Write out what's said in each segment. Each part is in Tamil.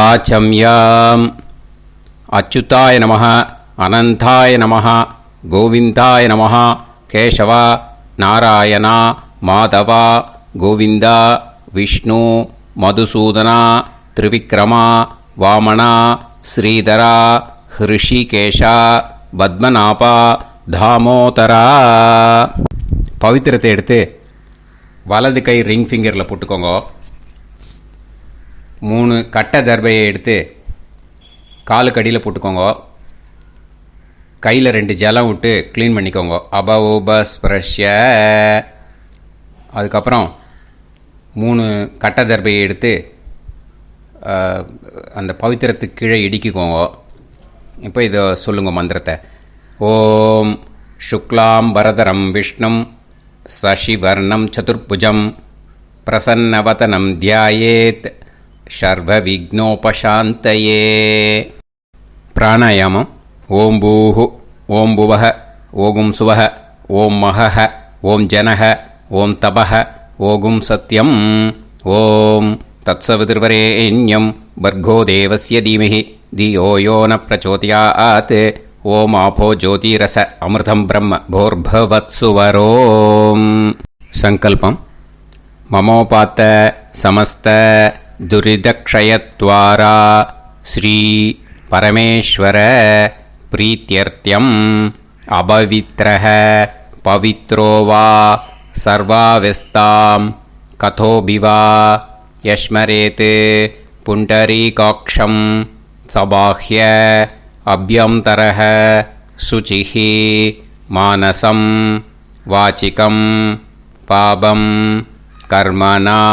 ஆச்சம்யாம். அச்சுதாய நமः, அனந்தாய நமः, கோவிந்தாய நமः, கேசவா, நாராயணா, மாதவா, கோவிந்தா, விஷ்ணு, மதுசூதனா, திரிவிக்ரமா, வாமனா, ஸ்ரீதரா, ஹிருஷிகேஷா, பத்மநாபா, தாமோதரா. பவித்திரத்தை எடுத்து வலது கை ரிங் ஃபிங்கரில் போட்டுக்கோங்க. 3 கட்டை தர்பையை எடுத்து காலுக்கடியில் போட்டுக்கோங்க. கையில் 2 ஜலம் விட்டு க்ளீன் பண்ணிக்கோங்க. அபவோபஸ்பிரஷ்ய. அதுக்கப்புறம் 3 கட்டை தர்பையை எடுத்து அந்த பவித்திரத்துக்கு கீழே இடிக்கிக்கோங்க. இப்போ இதை சொல்லுங்க மந்திரத்தை. ஓம் சுக்லாம் வரதரம் விஷ்ணும் சசிவர்ணம் சதுர்புஜம் பிரசன்னவதனம் தியாயேத் சர்வ விக்னோபசாந்தயே. பிராணாயாமம். ஓம் பூஹு, ஓம் புவஹ, ஓகும் சுவஹ, ஓம் மஹஹ, ஓம் ஜனஹ, ஓம் தபஹ, ஓகும் சத்யம். ஓம் தத்சவிதுர்வரேண்யம் பர்கோ தேவஸ்ய தீமஹி தியோ யோ ந பிரச்சோதயாத். ஓம் ஆபோ ஜோதிரச அமிர்தம் பிரம்ம போர்பவத்சுவரோம். சங்கல்பம். மமோபாத்த சமஸ்த துரிதக்ஷயத்வாரா ஸ்ரீ பரமேஸ்வர பிரீத்யர்த்தியம் அபவித்ரஹ பவித்ரோ வா சர்வாவஸ்தாம் கதோபிவா யஸ்மரேத் புண்டரீகாக்ஷம் சபாஹ்ய அப்யந்தரஹ சுசிஹ மானசம் வாசிகம் பாபம் கர்மணா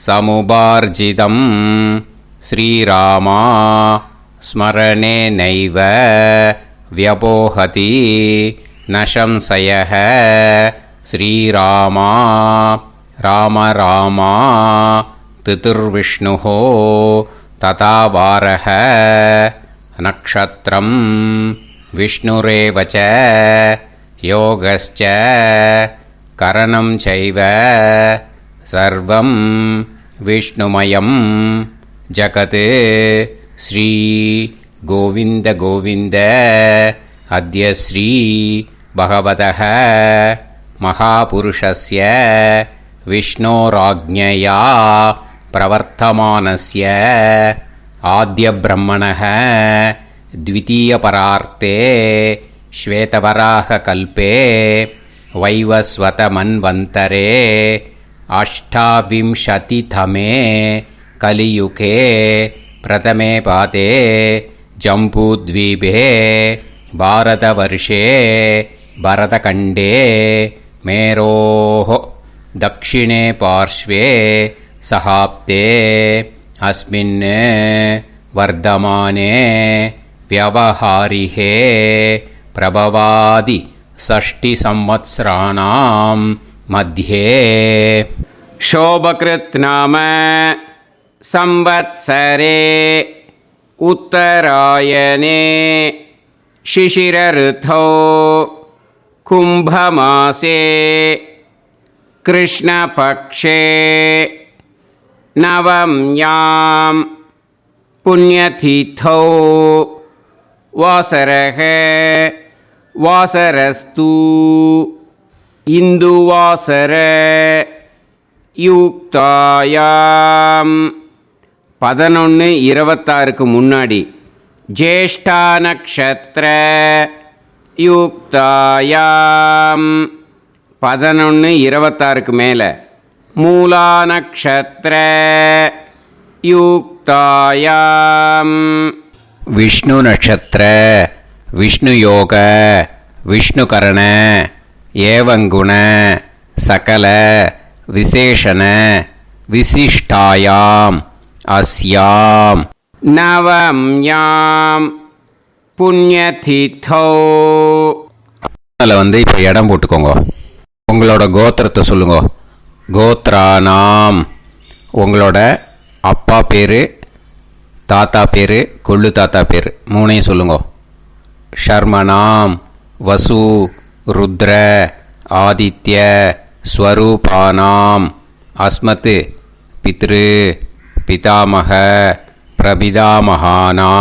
சமுபார்ஜிதம் ஸ்ரீராமா ஸ்மரணேனைவ வ்யபோஹதி நசம்சயஹ. ஸ்ரீராமா ராம ராமா திதிர்விஷ்ணுஹோ ததா வாரஹ. நக்ஷத்ரம் விஷ்ணுரேவச யோகஸ்ச கரணம் சைவ சர்வம் விஷ்ணுமயம் ஜகத். ஸ்ரீ கோவிந்த கோவிந்த அத்ய ஸ்ரீ பகவதः மகாபுருஷஸ்ய விஷ்ணோராஜ்ஞயா பிரவர்த்தமானஸ்ய ஆத்ய பிரம்மணः த்விதீயபரார்த்தே ஸ்வேதவராக கல்பே வைவஸ்வத மன்வந்தரே அஷ்டாவிம்சதிதமே கலியுகே பிரதமே பாதே ஜம்பூத்வீபே பாரதவர்ஷே பரதகண்டே மேரோः தக்ஷிணே பார்ஷ்வே சஹாப்தே அஸ்மின் வர்தமானே व्यवहारिहे प्रभवादि षष्टि संवत्सराणां मध्ये शोभकृत् नाम संवत्सरे उत्तरायणे शिशिर ऋतौ कुंभमासे कृष्णपक्षे नवम्यां पुण्यतिथौ वासरः वासरस्तु इन्दुवासर யுக்தாயாம் 11:26க்கு முன்னாடி ஜேஷ்டா நக்ஷத்ர யுக்தாயாம் 11:26க்கு மேலே மூலா நக்ஷத்ர யுக்தாயாம் விஷ்ணு நட்சத்திர விஷ்ணு யோக விஷ்ணுகரண ஏவங்குண சகல விசேஷண விசிஷ்டாயாம் அஸ்யாம் நவம்யாம் புண்ணியதிதோ. அதில் இப்போ இடம் போட்டுக்கோங்க. உங்களோட கோத்திரத்தை சொல்லுங்க. கோத்ரானாம் உங்களோட அப்பா பேர், தாத்தா பேர், கொள்ளு தாத்தா பேர் 3ஐயும் சொல்லுங்க. ஷர்மனாம் வசு ருத்ர ஆதித்ய ஸ்வரூபானாம் அஸ்மத் பித்ரு பிதாமக பிரபிதாமகானா.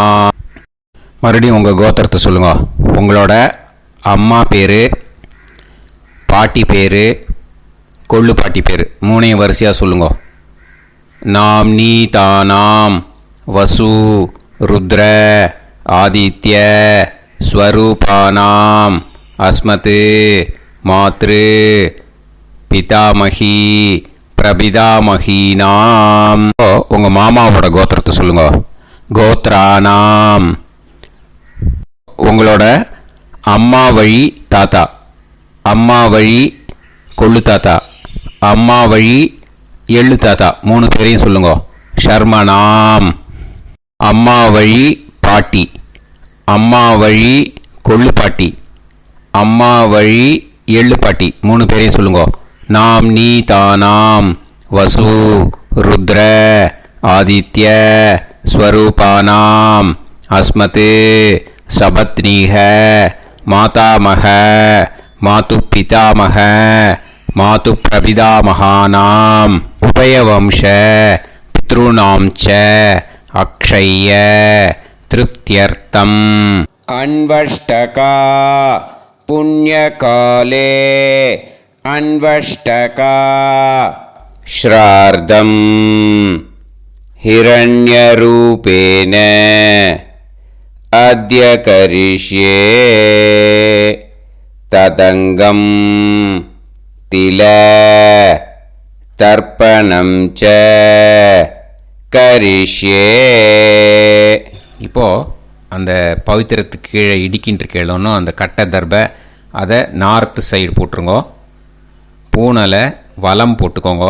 மறுபடியும் உங்கள் கோத்திரத்தை சொல்லுங்க. உங்களோட அம்மா பேர், பாட்டி பேர், கொள்ளு பாட்டி பேர் மூணையும் வரிசையாக சொல்லுங்க. நாம் நீ தானாம் வசு ருத்ர ஆதித்ய ஸ்வரூபானாம் அஸ்மத் மாத்ரு பிதாமகி பிரபிதாமகீனாம். உங்கள் மாமாவோட கோத்திரத்தை சொல்லுங்க. கோத்ரானாம். உங்களோட அம்மா வழி தாத்தா, அம்மா வழி கொள்ளு தாத்தா, அம்மா வழி எள்ளு தாத்தா மூணு பேரையும் சொல்லுங்க. ஷர்மனாம். அம்மா வழி பாட்டி, அம்மா வழி கொள்ளு பாட்டி, அம்மா வழி எள்ளு பாட்டி மூணு பேரையும் சொல்லுங்க. நாம் நீ தானாம் வசு ருத்ர ஆதித்ய ஸ்வரூபானாம் அஸ்மத் சபத்னீஹ மாதாமக மாது பிதாமக மாது பிரபிதாமகானாம் உபயவம்ச பித்ருணாம் ச அக்ஷய திருப்தியர்த்தம். அன்வஷ்டகா புண்ணியகாலே அன்வஷ்டகா ஸ்ரார்த்தம் ஹிரண்யரூபேன அத்ய கரிஷ்யே ததங்கம் தில தர்ப்பணம் ச கரிஷ்யே. இப்போது அந்த பவித்திரத்துக்கு கீழே இடிக்கின்ற கீழே அந்த கட்டை தர்பை அதை நார்த்து சைடு போட்டுருங்கோ. பூனலை வலம் போட்டுக்கோங்க.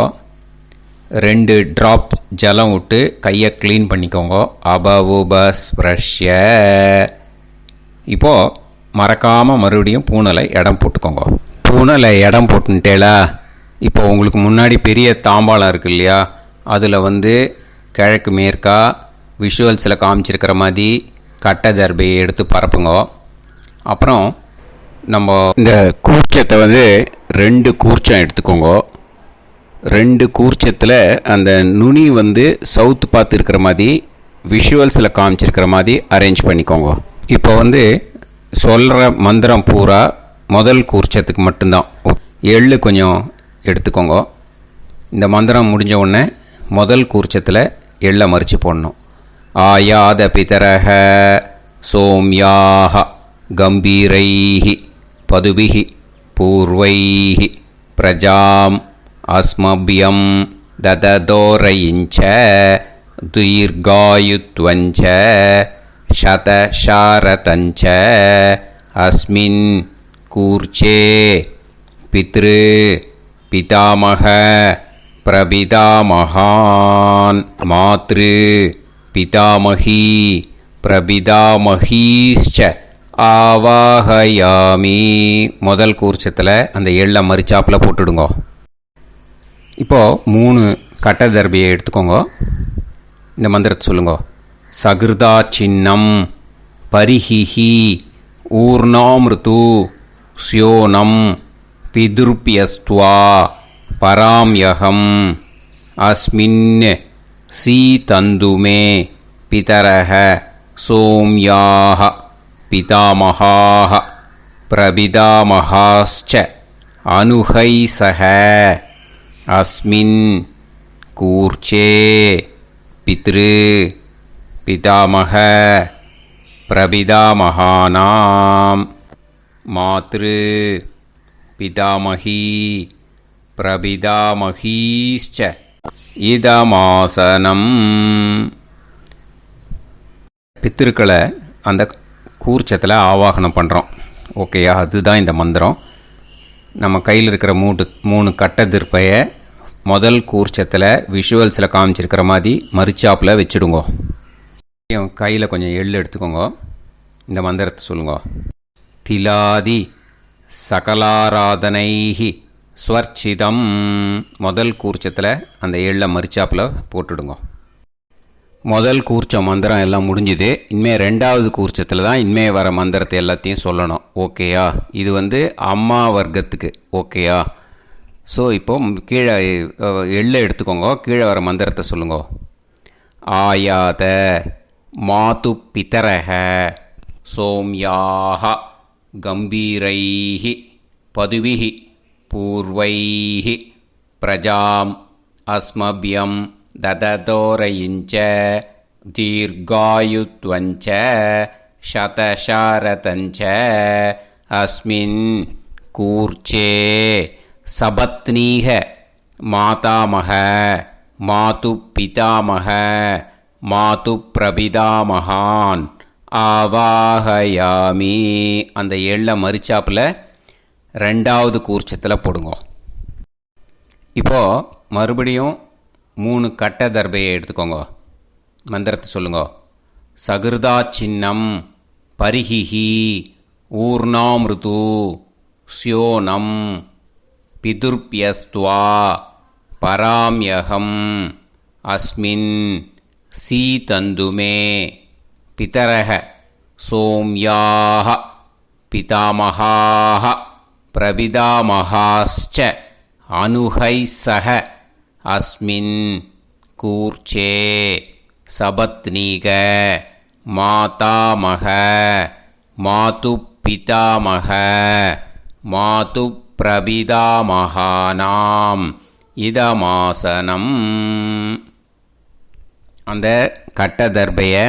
2 ட்ராப் ஜலம் விட்டு கையை க்ளீன் பண்ணிக்கோங்க. அபவுபஸ்ப்ரஷ்ய. இப்போது மறக்காமல் மறுபடியும் பூனலை இடம் போட்டுக்கோங்க. பூனலை இடம் போட்டுட்டேலா. இப்போ உங்களுக்கு முன்னாடி பெரிய தாம்பாளம் இருக்குது இல்லையா, அதில் கிழக்கு மேற்கா விஷுவல்ஸில் காமிச்சிருக்கிற மாதிரி கட்டை தர்பையை எடுத்து பரப்புங்க. அப்புறம் நம்ம இந்த கூர்ச்சத்தை 2 கூர்ச்சம் எடுத்துக்கோங்க. 2 கூர்ச்சத்தில் அந்த நுனி சவுத்து பார்த்து இருக்கிற மாதிரி விஷுவல்ஸில் காமிச்சிருக்கிற மாதிரி அரேஞ்ச் பண்ணிக்கோங்க. இப்போ சொல்கிற மந்திரம் பூரா முதல் கூர்ச்சத்துக்கு மட்டும்தான். எள்ளு கொஞ்சம் எடுத்துக்கோங்க. இந்த மந்திரம் முடிஞ்ச உடனே முதல் கூர்ச்சத்தில் எள்ளை மறித்து போடணும். ஆயாத பிதரஹ சோம்யாக கம்பீரைஹி பதுபிஹி பூர்வைஹி பிரஜாம் அஸ்மபியம் தததோரயிஞ்ச தீர்காயுத்வஞ்ச சதசாரதஞ்ச அஸ்மின் கூர்ச்சே பித்ரு பிதாமக பிரபிதாமகான் மாத்ரு பிதாமகி பிரபிதாமகீஷ்ச ஆவாஹயாமி. முதல் கூர்ச்சத்தில் அந்த எள்ளை மறிச்சாப்பில் போட்டுடுங்க. இப்போது 3 கட்டை தர்பையை எடுத்துக்கோங்க. இந்த மந்திரத்தை சொல்லுங்க. சகிருதா சின்னம் பரிஹிஹி ஊர்ணாமிருத்து ஸ்யோனம் பிதுர்பியஸ்துவா பராம்யகம் அஸ்மின் சீதந்துமே பிதரஹ சோம்யாக பிதாமகாः பிரபிதாமகாஸ்ச அனுஹைசஹ அஸ்மின் கூர்ச்சே பித்ரு பிதாமக பிரபிதாமகானாம் மாத்ரு பிதாமகி பிரபிதாமகீஷ்ச இதமாசனம். பித்திருக்களை அந்த கூர்ச்சத்தில் ஆவாகனம் பண்ணுறோம். ஓகேயா? அதுதான் இந்த மந்திரம். நம்ம கையில் இருக்கிற 3 கட்டை திருப்பையை முதல் கூர்ச்சத்தில் விஷுவல்ஸில் காமிச்சிருக்கிற மாதிரி மறிச்சாப்பில் வச்சுடுங்க. கையில் கொஞ்சம் எள்ளு எடுத்துக்கோங்க. இந்த மந்திரத்தை சொல்லுங்க. திலாதி சகலாராதனைஹி ஸ்வர்ச்சிதம். முதல் கூர்ச்சத்தில் அந்த எள்ளை மறிச்சாப்பில் போட்டுடுங்க. முதல் கூர்ச்சம் மந்திரம் எல்லாம் முடிஞ்சுது. இனிமேல் 2வது கூர்ச்சத்தில் தான் இனிமேல் வர மந்திரத்தை எல்லாத்தையும் சொல்லணும். ஓகேயா? இது அம்மா வர்க்கத்துக்கு. ஓகேயா? ஸோ இப்போ கீழே எள்ளை எடுத்துக்கோங்க. கீழே வர மந்திரத்தை சொல்லுங்க. ஆயாத மாது பிதரஹ சோம்யாஹ கம்பீரைஹி பதுவிஹி பூர்வைஹி பிரஜாம் அஸ்மப்யம் தததோரயிஞ்ச தீர்காயுத்வஞ்ச சதசாரதஞ்ச அஸ்மின் கூர்ச்சே சபத்னீஹ மாதாமஹ மாது பிதாமஹ மாது பிரபிதாமகான் ஆவாஹயாமி. அந்த எள்ள மரிச்சாப்பில் ரெண்டாவது கூர்ச்சத்தில் போடுங்க. இப்போது மறுபடியும் 3 கட்ட தர்பையை எடுத்துக்கோங்க. மந்திரத்தை சொல்லுங்க. சகிருதா சின்னம் பரிஹிஹி ஊர்ணாமிருது ஸ்யோனம் பிதுர்பியஸ்துவா பராம்யகம் அஸ்மின் சீதந்துமே பிதரஹ சோம்யாஹ பிதாமஹாஹ பிரபிதாமஹாஸ்ச அனுஹைசஹ அஸ்மின் கூர்ச்சே சபத்னீக மாதாமஹ மாது பிதாமஹ மாது பிரபிதாமகானாம் இதமாசனம். அந்த கட்ட தர்பையை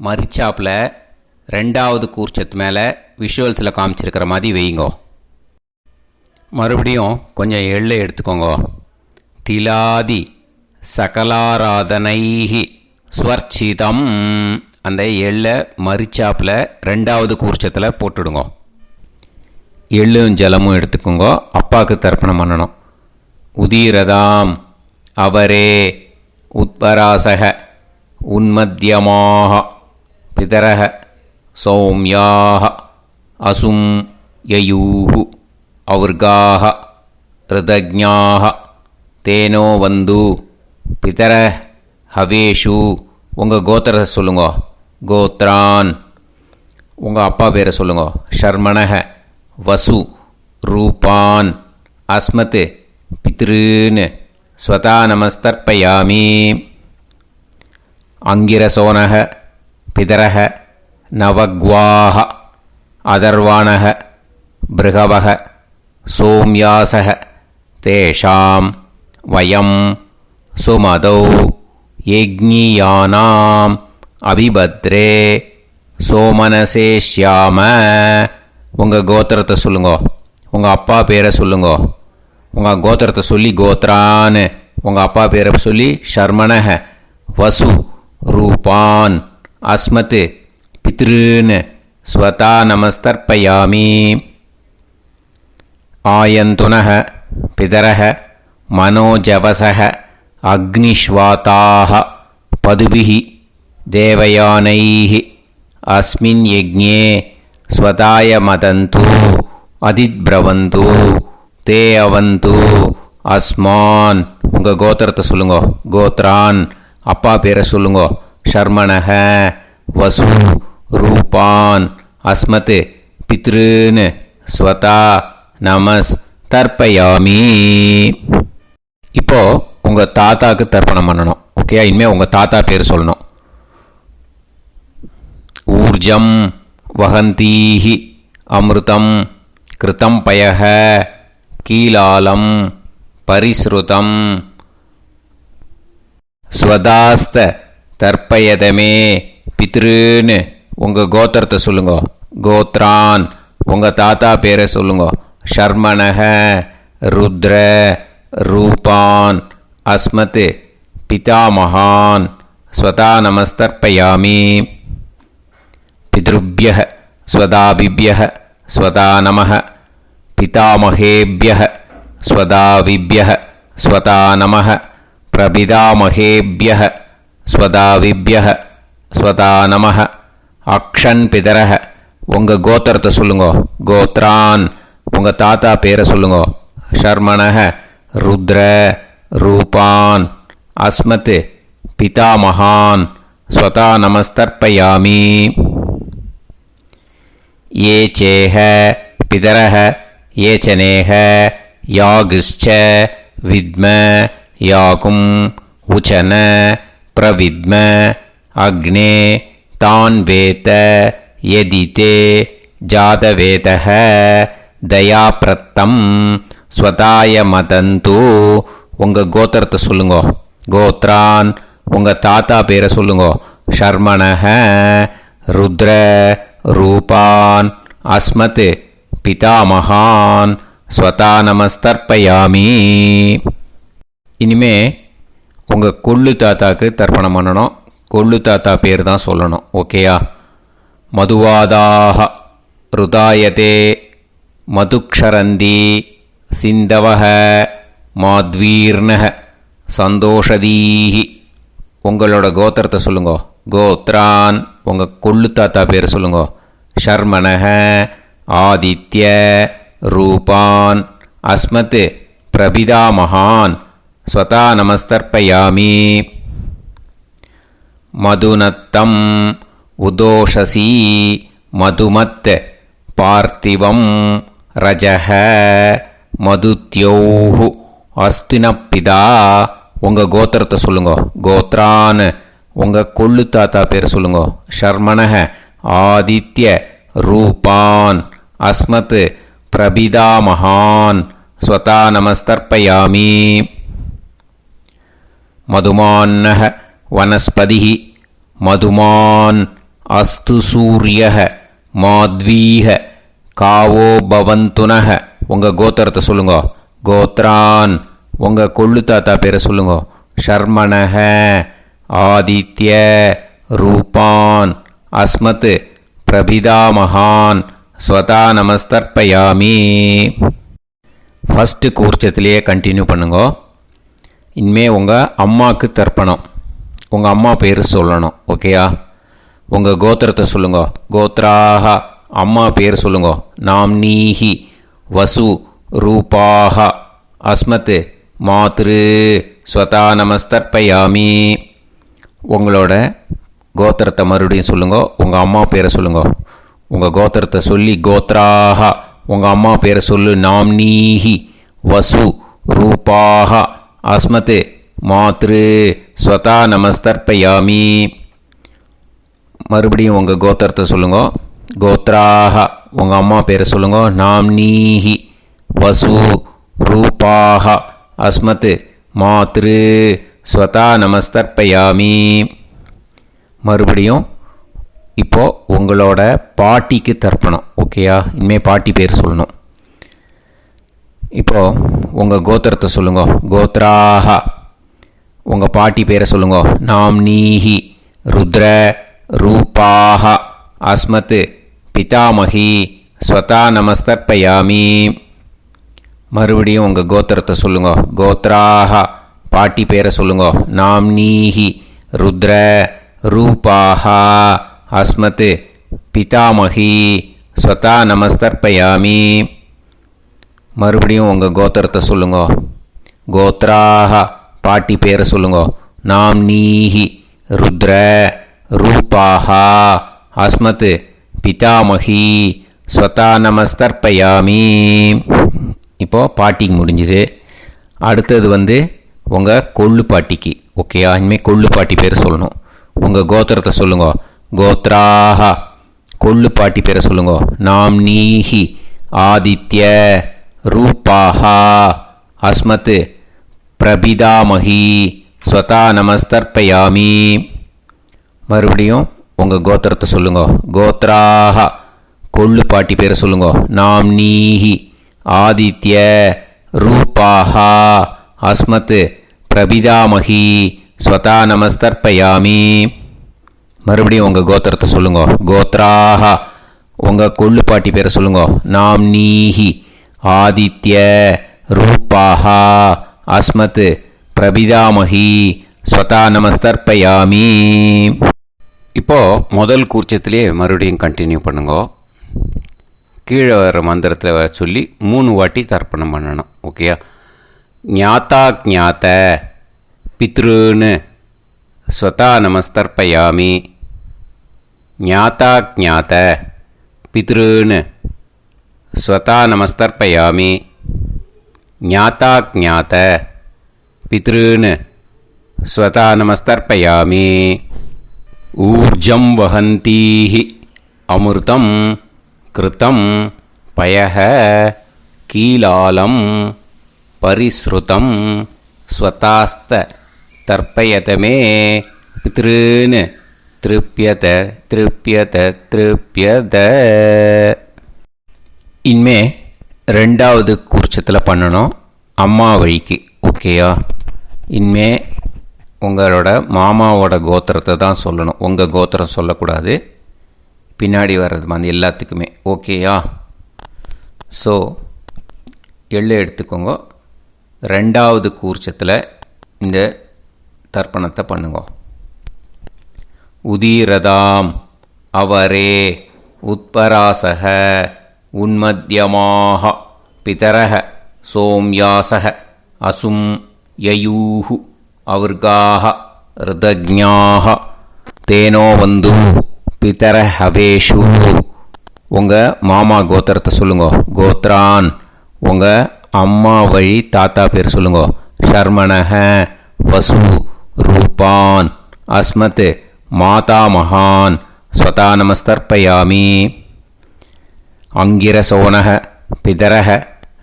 மரிச்சாப்பில் ரெண்டாவது கூர்ச்சத்து மேலே விஷுவல்ஸில் காமிச்சிருக்கிற மாதிரி வைங்கோ. மறுபடியும் கொஞ்சம் எள்ளை எடுத்துக்கோங்க. திலாதி சகலாராதனைஹி ஸ்வர்ச்சிதம். அந்த எள்ளை மரிச்சாப்பில் ரெண்டாவது கூர்ச்சத்தில் போட்டுடுங்க. எள்ளும் ஜலமும் எடுத்துக்கோங்க. அப்பாவுக்கு தர்ப்பணம் பண்ணணும். உதீரதாம் அவரே உத்பராசக உன்மத்யமாக பிதரஹ சௌம்யாக அசும் யயூஹு அவுர்காஹ ருதஜ்ஞாஹ தேனோ வந்து பிதர ஹவேஷு. உங்கள் கோத்திரத்தை சொல்லுங்க. கோத்ரான். உங்கள் அப்பா பேரை சொல்லுங்க. ஷர்மணஹ வசு ரூபான் அஸ்மத் பித்ருன்னு ஸ்வதா நமஸ்தர்ப்பயாமி. அங்கிரசோனஹ பிதரஹ நவக்வாஹ அதர்வாணஹ பிருகவஹ சோம்யாசஹ தேஷாம் வயம் சுமதௌ யஜ்ஞியானாம் அபிபத்ரே சோமனசே ஷ்யாம. உங்கள் கோத்திரத்தை சொல்லுங்க. உங்கள் அப்பா பேரை சொல்லுங்க. உங்கள் கோத்திரத்தை சொல்லி கோத்ரான்னு, உங்கள் அப்பா பேரை சொல்லி ஷர்மணஹ வசு ரூபான் அஸ்மத் பித்ருன்னு ஸ்வதா நமஸ்தர்ப்பயாமி. ஆயந்துனஹ பிதரஹ மனோஜவசஹ அக்னிஷ்வாதாஹ பதுபிஹி தேவயானைஹி அஸ்மின் யஜ்ஞே ஸ்வதாய மதந்து அதித்ப்ரவந்து தே அவந்து அஸ்மான். உங்கள் கோத்திரத்தை சொல்லுங்க. கோத்ரான். அப்பா பேரை சொல்லுங்க. ஷர்மணஹ வசு ரூபான் அஸ்மத் பித்ருன்னு ஸ்வதா நமஸ் தர்ப்பயாமி. இப்போது உங்கள் தாத்தாவுக்கு தர்ப்பணம் பண்ணணும். ஓகே, இனிமேல் உங்கள் தாத்தா பேர் சொல்லணும். ஊர்ஜம் வஹந்தீஹி அமிர்தம் கிருதம் பயஹ கீலாலம் பரிஸ்ருதம் ஸ்வதாஸ்த தர்ப்பயதமே பித்ருன்னு. உங்கள் கோத்திரத்தை சொல்லுங்க. கோத்ரான். உங்கள் தாத்தா பேரை சொல்லுங்க. ஷர்மணஹ ருத்ர ரூபான் அஸ்மத் பிதாமகான் ஸ்வதா நமஸ்தர்ப்பயாமி. பித்ருப்யஹ ஸ்வதாபிப்யஹ ஸ்வதா நமஹ பிதாமகேப்யஹ ஸ்வதாவிப்யஹ ஸ்வதா நமஹ பிரபிதாமகேப்யஹ ஸ்வதாவிப்யஹ ஸ்வதா நமஹ. அக்ஷன் பிதரஹ. உங்கள் கோத்திரத்தை சொல்லுங்க. கோத்ரான். உங்கள் தாத்தா பேரை சொல்லுங்க. ஷர்மணஹ ருத்ர ரூபான் அஸ்மத் பிதாமகான் ஸ்வதா நமஸ்தர்ப்பயாமி. ये चेह पितरः ये चनेह यागश्च विद्म याकुं उचन प्रविद्म अग्ने तान् वेत यदि ते जातवेदः दयाप्रत्तं स्वताय मदन्तु உங்கள் கோத்திரத்தை சொல்லுங்கோ. கோத்ரான் உங்கள் தாத்தா பேரை சொல்லுங்கோ. ஷர்மணஹ ருத்ர ரூபான் அஸ்மத் பிதாமகான் ஸ்வதா நமஸ்தர்ப்பயாமி. இனிமே உங்கள் கொள்ளு தாத்தாக்கு தர்ப்பணம் பண்ணணும். கொள்ளு தாத்தா பேர் தான் சொல்லணும். ஓகேயா? மதுவாதாக ருதாயதே மதுக்ஷரந்தி சிந்தவஹ மாத்வீர்ணஹ சந்தோஷதீஹி. உங்களோட கோத்திரத்தை சொல்லுங்கோ. கோத்ரான் உங்கள் கொள்ளு தாத்தா பேர் சொல்லுங்கோ. ஷர்மணஹ ஆதித்ய ரூபான் அஸ்மத் பிரபிதாமகான் ஸ்வதா நமஸ்தர்ப்பயாமி. மதுநத்தம் உதோஷசி மதுமத் பார்த்திவம் ரஜஹ மதுத்யோஹு அஸ்தினப்பிதா. உங்கள் கோத்திரத்தை சொல்லுங்கோ. கோத்ரான் உங்கள் கொள்ளு தாத்தா பேர் சொல்லுங்கோ. ஷர்மணஹ ஆதித்ய ரூபான் அஸ்மத் பிரபிதாமகான் ஸ்வதா நமஸ்தர்ப்பயாமி. மதுமான்னஹ வனஸ்பதிஹ மதுமான் அஸ்து சூரியஹ மாத்வீஹ காவோ பவந்துனஹ. உங்கள் கோத்திரத்தை சொல்லுங்கோ. கோத்ரான் உங்கள் கொள்ளு தாத்தா பேரை சொல்லுங்கோ. ஷர்மணஹ ஆதித்ய ரூபான் அஸ்மத் பிரபிதாமகான் ஸ்வதா நமஸ்தர்ப்பயாமி. ஃபஸ்ட்டு கூர்ச்சத்திலேயே கண்டினியூ பண்ணுங்கோ. இனிமே உங்கள் அம்மாவுக்கு தர்ப்பணம். உங்கள் அம்மா பேர் சொல்லணும். ஓகேயா? உங்கள் கோத்திரத்தை சொல்லுங்கோ. கோத்ராக அம்மா பேர் சொல்லுங்கோ. நாம்னீஹி வசு ரூபாக அஸ்மத் மாத்ரு ஸ்வதா நமஸ்தர்ப்பயாமி. உங்களோட கோத்திரத்தை மறுபடியும் சொல்லுங்கோ. உங்கள் அம்மா பேரை சொல்லுங்கோ. உங்கள் கோத்திரத்தை சொல்லி கோத்ராக உங்கள் அம்மா பேரை சொல்லு. நாம்னீஹி வசு ரூபாக அஸ்மத் மாத்ரு ஸ்வதா நமஸ்தர்ப்பயாமி. மறுபடியும் உங்கள் கோத்திரத்தை சொல்லுங்கோ. கோத்ராக உங்கள் அம்மா பேரை சொல்லுங்கோ. நாம்னீஹி வசு ரூபாக அஸ்மத் மாத்ரு ஸ்வதா நமஸ்தர்ப்பயாமி. மறுபடியும் இப்போது உங்களோட பாட்டிக்கு தர்ப்பணம். ஓகேயா? இனிமேல் பாட்டி பேர் சொல்லணும். இப்போது உங்கள் கோத்திரத்தை சொல்லுங்கோ. கோத்ராக உங்கள் பாட்டி பேரை சொல்லுங்கோ. நாம்னீஹி ருத்ர ரூபாக அஸ்மத் பிதாமகி ஸ்வதா நமஸ்தர்ப்பயாமி. மறுபடியும் உங்கள் கோத்திரத்தை சொல்லுங்கோ. கோத்ராக பாட்டி பேரை சொல்லுங்கோ. நாம்னீஹி ருத்ர ரூபாக அஸ்மத் பிதாமகி ஸ்வதா நமஸ்தர்ப்பயாமி. மறுபடியும் உங்கள் கோத்திரத்தை சொல்லுங்கோ. கோத்ராக பாட்டி பேரை சொல்லுங்கோ. நாம்னீஹி ருத்ர ரூபாக அஸ்மத் பிதாமகி ஸ்வதா நமஸ்தர்ப்பயாமி. இப்போது பாட்டிக்கு முடிஞ்சுது. அடுத்தது உங்கள் கொள்ளு பாட்டிக்கு. ஓகேயா? இனிமேல் கொள்ளு பாட்டி பேர் சொல்லணும். உங்கள் கோத்திரத்தை சொல்லுங்கோ. கோத்ராக கொள்ளு பாட்டி பேரை சொல்லுங்கோ. நாம்னீஹி ஆதித்ய ரூபாக அஸ்மத் பிரபிதாமகி ஸ்வதா நமஸ்தர்ப்பயாமி. மறுபடியும் உங்கள் கோத்திரத்தை சொல்லுங்கோ. கோத்ராக கொள்ளு பாட்டி பேரை சொல்லுங்கோ. நாம்னீஹி ஆதித்ய ரூபாக அஸ்மத் பிரபிதாமகி ஸ்வதா நமஸ்தர்ப்பயாமி. மறுபடியும் உங்கள் கோத்திரத்தை சொல்லுங்கோ. கோத்ராக உங்கள் கொள்ளு பாட்டி பேரை சொல்லுங்கோ. நாம்னீஹி ஆதித்ய ரூபாக அஸ்மத் பிரபிதாமகி ஸ்வதா நமஸ்தர்ப்பயாமி. இப்போது முதல் கூர்ச்சத்திலே மறுபடியும் கண்டினியூ பண்ணுங்கோ. கீழே வர மந்திரத்தில் சொல்லி 3 வாட்டி தர்ப்பணம் பண்ணணும். ஓகேயா? ஞாத்தா ஞாத்த பித்ருன்னு ஸ்வதா நமஸ்தர்ப்பயாமி. ஞாத்தா ஞாத்த பித்ருன்னு ஸ்வதா நமஸ்தர்ப்பயாமி. ஞாத்தா ஞாத்த பித்ருன்னு स्वता नमस्तर्पयामि ऊर्जं वहन्तीः अमृतं कृतं पयः कीलालं परिसृतं स्वतास्त तर्पयत मे पितॄन् तृप्यत तृप्यत तृप्यत இனிமே ரெண்டாவது கூர்ச்சத்தில் பண்ணணும் அம்மா வழிக்கு. ஓகேயா? இனிமே உங்களோட மாமாவோட கோத்திரத்தை தான் சொல்லணும், உங்கள் கோத்திரம் சொல்லக்கூடாது. பின்னாடி வர்றது மாதிரி எல்லாத்துக்குமே. ஓகேயா? ஸோ எள்ளு எடுத்துக்கோங்க. ரெண்டாவது கூர்ச்சத்தில் இந்த தர்ப்பணத்தை பண்ணுங்க. உதீரதாம் அவரே உத்பராசக உன்மத்யமாக பிதரக சோம்யாசக அசும் யயூஹு அவர்காக ருதஜ்ஞாக தேனோ வந்து பிதர ஹவேஷு. உங்கள் மாமா கோத்திரத்தை சொல்லுங்க. கோத்ரான் உங்கள் அம்மா வழி தாத்தா பேர் சொல்லுங்க. ஷர்மணக வசு ரூபான் அஸ்மத் மாதா மகான் ஸ்வதா நமஸ்தர்ப்பயாமி. அங்கிரசோனக பிதரக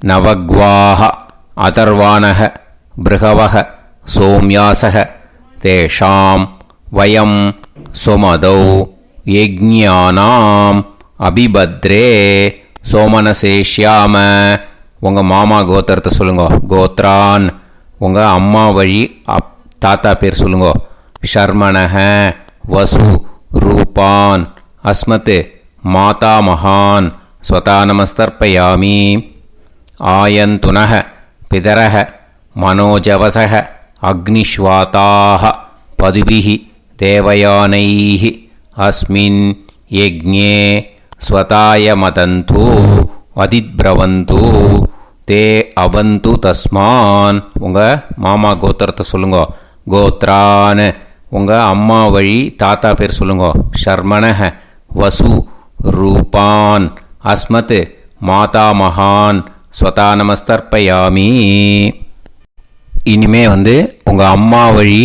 நவக்வாக அதர்வானக பிருகவக சோம்யாசக தேஷாம் வயம் சுமதௌ யஜ்ஞானாம் அபிபத்ரே சோமனசேஷ்யாம. உங்கள் மாமா கோத்திரத்தை சொல்லுங்க. கோத்ரான் உங்கள் அம்மா வழி தாத்தா பேர் சொல்லுங்க. ஷர்மணக வசு ரூபான் அஸ்மத் மாதா மகான் ஸ்வதா நமஸ்தர்ப்பயாமி. ஆயந்துனக பிதரக மனோஜவசக அக்னிஷ்வாதாக பதுபிஹி தேவயானைः அஸ்மின் யஜ்ஞே ஸ்வதாய மதந்து அதிப்ரவந்து தே அவந்து தஸ்மான். உங்கள் மாமா கோத்திரத்தை சொல்லுங்க. கோத்ரான் உங்கள் அம்மா வழி தாத்தா பேர் சொல்லுங்க. ஷர்மணக வசு ரூபான் அஸ்மத் மாதா மகான் ஸ்வதா நமஸ்தர்ப்பயாமி. இனிமே உங்கள் அம்மா வழி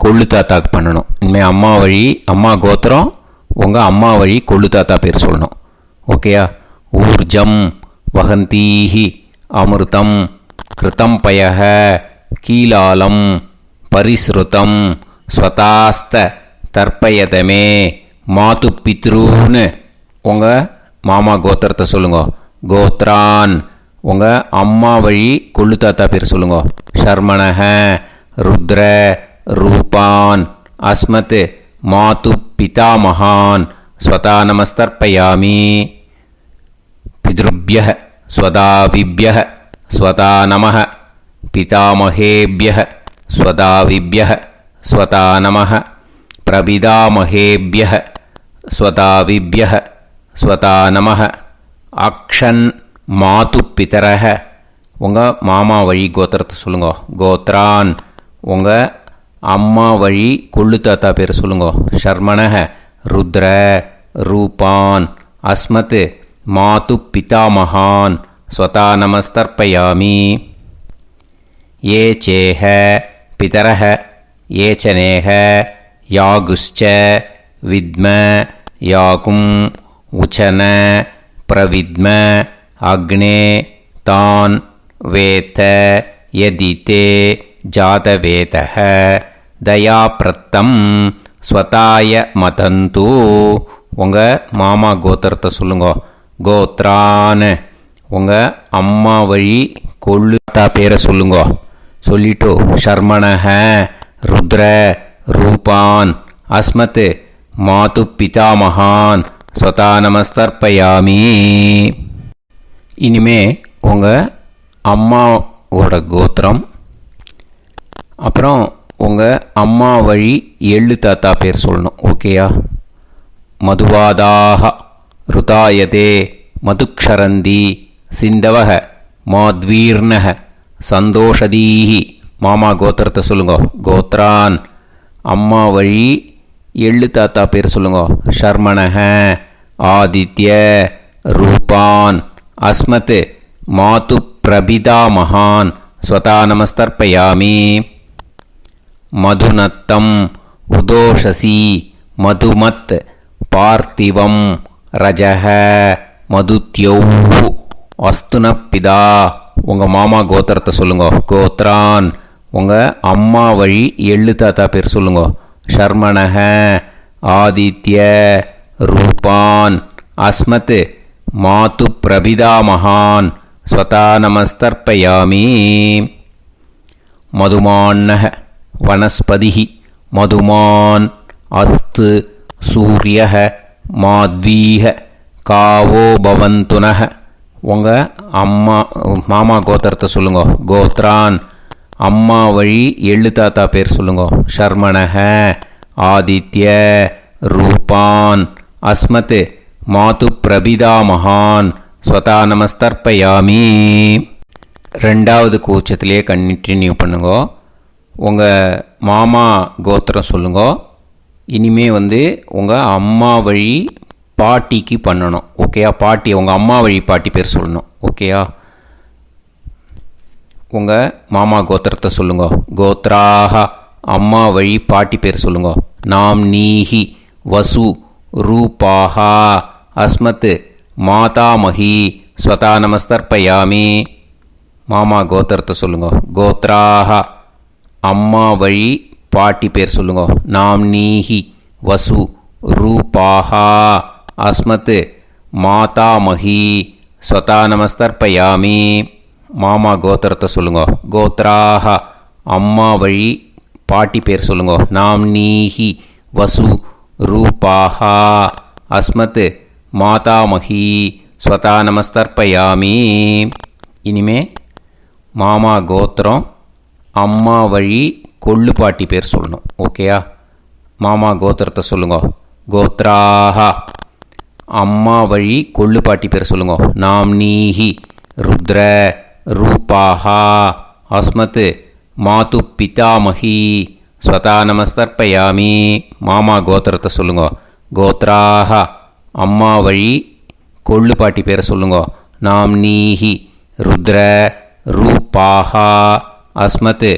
கொள்ளு தாத்தாக்கு பண்ணணும். இனிமேல் அம்மா வழி அம்மா கோத்திரம் உங்கள் அம்மா வழி கொள்ளு தாத்தா பேர் சொல்லணும். ஓகேயா? ஊர்ஜம் வகந்தீஹி அமிர்தம் கிருதம் பயக கீலாலம் பரிஸ்ருதம் ஸ்வதாஸ்த தர்ப்பயதமே மாது பித்ரூன்னு உங்கள் மாமா கோத்திரத்தை சொல்லுங்க. கோத்ரான் உங்கள் அம்மா வழி கொள்ளு தாத்தா பேர் சொல்லுங்க. ஷர்மணக ருத்ர ரூபான் அஸ்மத் மாது பிதாமகான் ஸ்வதா நமஸ்தர்ப்பயாமி. பித்ருப்யः ஸ்வதாவிப்யः ஸ்வதா நமः பிதாமகேப்யः ஸ்வதாவிப்யः ஸ்வதா நமः பிரபிதாமகேப்யः ஸ்வதாவிப்யः ஸ்வதா நமः. அக்ஷன் மாது பிதரக உங்கள் மாமா வழி கோத்திரத்தை சொல்லுங்க. கோத்ரான் உங்கள் அம்மா வழி கொள்ளு தாத்தா பேர் சொல்லுங்க. ஷர்மணக ருத்ர ரூபான் அஸ்மத் மாது பிதாமகான் ஸ்வதா நமஸ்தர்ப்பயாமி. ஏ சேஹ பிதரக ஏ சனேஹ யாகுஷ்ச வித்ம யாகும் உச்சன பிரவித்ம அக்னே தான் வேத யதிதே ஜாதவேதः தயாப்ரத்தம் ஸ்வதாய மதந்து. உங்கள் மாமா கோத்திரத்தை சொல்லுங்க. கோத்ரான் உங்கள் அம்மா வழி கொள்ளு தாத்தா பேரை சொல்லுங்க. சொல்லிட்டு ஷர்மணக ருத்ர ரூபான் அஸ்மத் மாது பிதாமகான் ஸ்வதா நமஸ்தர்ப்பயாமி. இனிமே உங்கள் அம்மாவோட கோத்திரம் அப்புறம் உங்கள் அம்மா வழி எள்ளு தாத்தா பேர் சொல்லணும். ஓகேயா? மதுவாதாக ருதாயதே மதுக்ஷரந்தி சிந்தவக மாத்வீர்ணக சந்தோஷதீஹி. மாமா கோத்திரத்தை சொல்லுங்க. கோத்ரான் அம்மா வழி எள்ளு தாத்தா பேர் சொல்லுங்க. ஷர்மணக ஆதித்ய ரூபான் அஸ்மத் மாது பிரபிதா மகான் ஸ்வதா நமஸ்தர்ப்பயாமி. மதுநத்தம் உதோஷசி மதுமத் பார்த்திவம் ரஜக மதுத்யௌஹு அஸ்துனப்பிதா. உங்கள் மாமா கோத்திரத்தை சொல்லுங்க. கோத்ரான் உங்கள் அம்மா வழி எள்ளு தாத்தா பேர் சொல்லுங்க. ஷர்மணக ஆதித்ய ரூபான் அஸ்மத் மாது பிரபிதாமகான் ஸ்வதா நமஸ்தர்ப்பயாமி. மதுமான்னக வனஸ்பதிः மதுமான் அஸ்து சூரியः மாத்வீஹ காவோ பவந்துனः. உங்கள் மாமா கோத்திரத்தை சொல்லுங்க. கோத்ரான் அம்மா வழி எள்ளு தாத்தா பேர் சொல்லுங்க. ஷர்மணக ஆதித்ய ரூபான் அஸ்மத் மாது பிரபிதாமகான் ஸ்வதா நமஸ்தர்ப்பயாமி. ரெண்டாவது கூச்சத்திலே கண்டினியூ பண்ணுங்க. உங்கள் மாமா கோத்திரம் சொல்லுங்க. இனிமே உங்கள் அம்மா வழி பாட்டிக்கு பண்ணணும். ஓகேயா? பாட்டி உங்கள் அம்மா வழி பாட்டி பேர் சொல்லணும். ஓகேயா? உங்கள் மாமா கோத்திரத்தை சொல்லுங்க. கோத்ராக அம்மா வழி பாட்டி பேர் சொல்லுங்க. நாம் நீஹி வசு ரூபாஹா அஸ்மத் மாதாமஹி ஸ்வதா நமஸ்தர்ப்பயாமி. மாமா கோத்திரத்தை சொல்லுங்க. கோத்ராக அம்மா வழி பாட்டி பேர் சொல்லுங்க. நாம் நீஹி வசு ரூபாஹா அஸ்மத் மாதாமஹி ஸ்வதா நமஸ்தர்ப்பயாமி. மாமா கோத்திரத்தை சொல்லுங்க. கோத்ராக அம்மா வழி பாட்டி பேர் சொல்லுங்க. நாம் நீஹி வசு ரூபாஹா அஸ்மத் மாதாமஹி ஸ்வதா நமஸ்தர்ப்பயாமி. இனிமே மாமா கோத்திரம் அம்மா வழி கொள்ளு பாட்டி பேர் சொல்லணும். ஓகேயா? மாமா கோத்திரத்தை சொல்லுங்க. கோத்ராக அம்மா வழி கொள்ளு பாட்டி பேர் சொல்லுங்க. நாம் நீஹி ருத்ர ரூபாஹா அஸ்மத் மாது பிதாமஹி ஸ்வதா நமஸ்தர்ப்பயாமி. மாமா கோத்திரத்தை சொல்லுங்க. கோத்ராக அம்மா வழி கொள்ளு பாட்டி பேரை சொல்லுங்க. நாம் நீஹி ருத்ர ரூபாஹா அஸ்மத்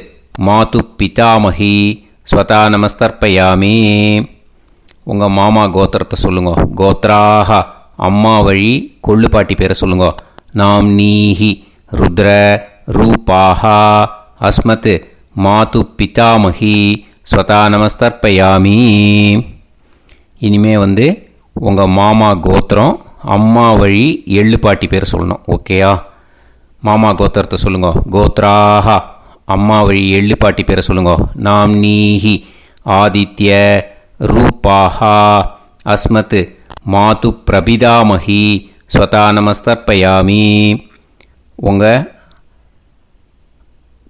மாது பிதாமஹி ஸ்வதா நமஸ்தர்ப்பயாமி. உங்கள் மாமா கோத்திரத்தை சொல்லுங்க. கோத்ராக அம்மா வழி கொள்ளு பாட்டி பேரை சொல்லுங்க. நாம் நீஹி ருத்ர ரூபாஹா அஸ்மத் மாது பிதாமஹி ஸ்வதா நமஸ்தர்ப்பயாமி. இனிமே உங்கள் மாமா கோத்திரம் அம்மா வழி எள்ளு பாட்டி பேர் சொல்லணும். ஓகேயா? மாமா கோத்திரத்தை சொல்லுங்க. கோத்ராக அம்மா வழி எள்ளு பாட்டி பேரை சொல்லுங்க. நாம் நீஹி ஆதித்ய ரூபாஹா அஸ்மத் மாது பிரபிதாமஹி ஸ்வதா நமஸ்தர்ப்பயாமி. உங்கள்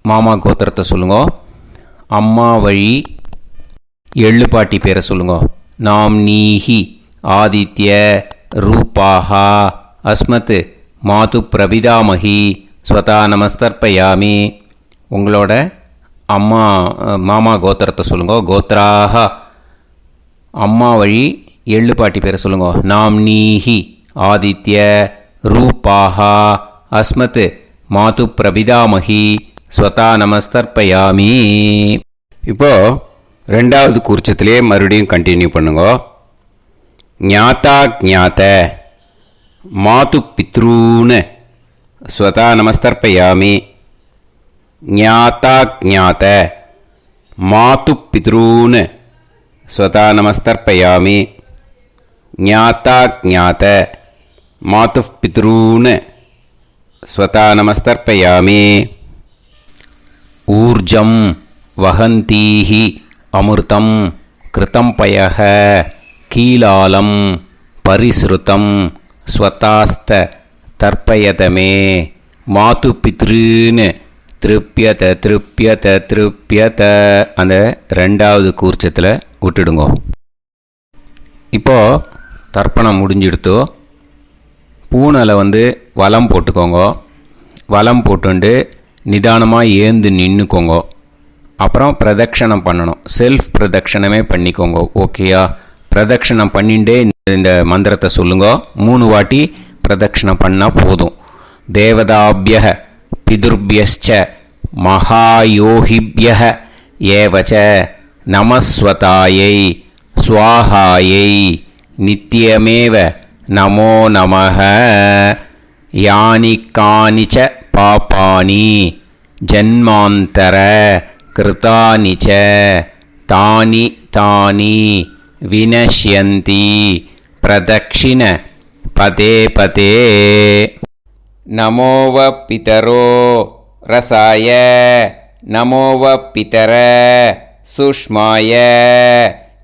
மாமா கோத்திரத்தை சொல்லுங்க. அம்மா வழி எள்ளு பாட்டி பேரை சொல்லுங்க. நாம் நீஹி ஆதித்ய ரூபாஹா அஸ்மத் மாது பிரபிதாமஹி ஸ்வதா நமஸ்தர்ப்பயாமி. உங்களோட மாமா கோத்திரத்தை சொல்லுங்க. கோத்ராக அம்மா வழி எள்ளு பாட்டி பேரை சொல்லுங்க. நாம் நீஹி ஆதித்ய ரூபாஹா அஸ்மத் மாது பிரபிதாமஹி ஸ்வதா நமஸ்தர்ப்பயாமி. இப்போது ரெண்டாவது கூர்ச்சத்திலே மறுபடியும் கண்டினியூ பண்ணுங்க. ஞாதா ஞாத மாது பித்ரூன் ஸ்வதா நமஸ்தர்ப்பயாமி. ஞாதா ஞாத மாது பித்ரூன் ஸ்வதா நமஸ்தர்ப்பயாமி. ஞாதா ஞாத மாது பித்ரூன் ஸ்வதா நமஸ்தர்ப்பயாமி. ஊர்ஜம் வஹந்தீஹி அமிர்தம் கிருதம் பயஹ கீலாலம் பரிஸ்ருதம் ஸ்வதாஸ்த தர்ப்பயதமே மாது பித்ருன்னு திருப்பியத திருப்பியத திருப்பியத. அந்த ரெண்டாவது கூர்ச்சத்தில் விட்டுடுங்க. இப்போது தர்ப்பணம் முடிஞ்சிடுத்தோ பூனலை வலம் போட்டுக்கோங்க. வலம் போட்டுண்டு நிதானமாக ஏந்து நின்றுக்கோங்க. அப்புறம் பிரதட்சணம் பண்ணணும். செல்ஃப் பிரதட்சணமே பண்ணிக்கோங்க. ஓகேயா? பிரதட்சணம் பண்ணிண்டே இந்த மந்திரத்தை சொல்லுங்க. 3 வாட்டி பிரதட்சணம் பண்ணால் போதும். தேவதாபிய பிதுர்பியஸ்ச மகாயோகிபிய ஏவச்ச நமஸ்வதாயை ஸ்வாஹாயை நித்யமேவ நமோ நமः யானி கானிச்ச பாபானி ஜன்மாந்தர கிருதானி ச தானி தானி வினஷ்யந்தி பிரதக்ஷிண பதே பதே. நமோவ பிதரோ ரசாய நமோவ பிதர சுஷ்மாய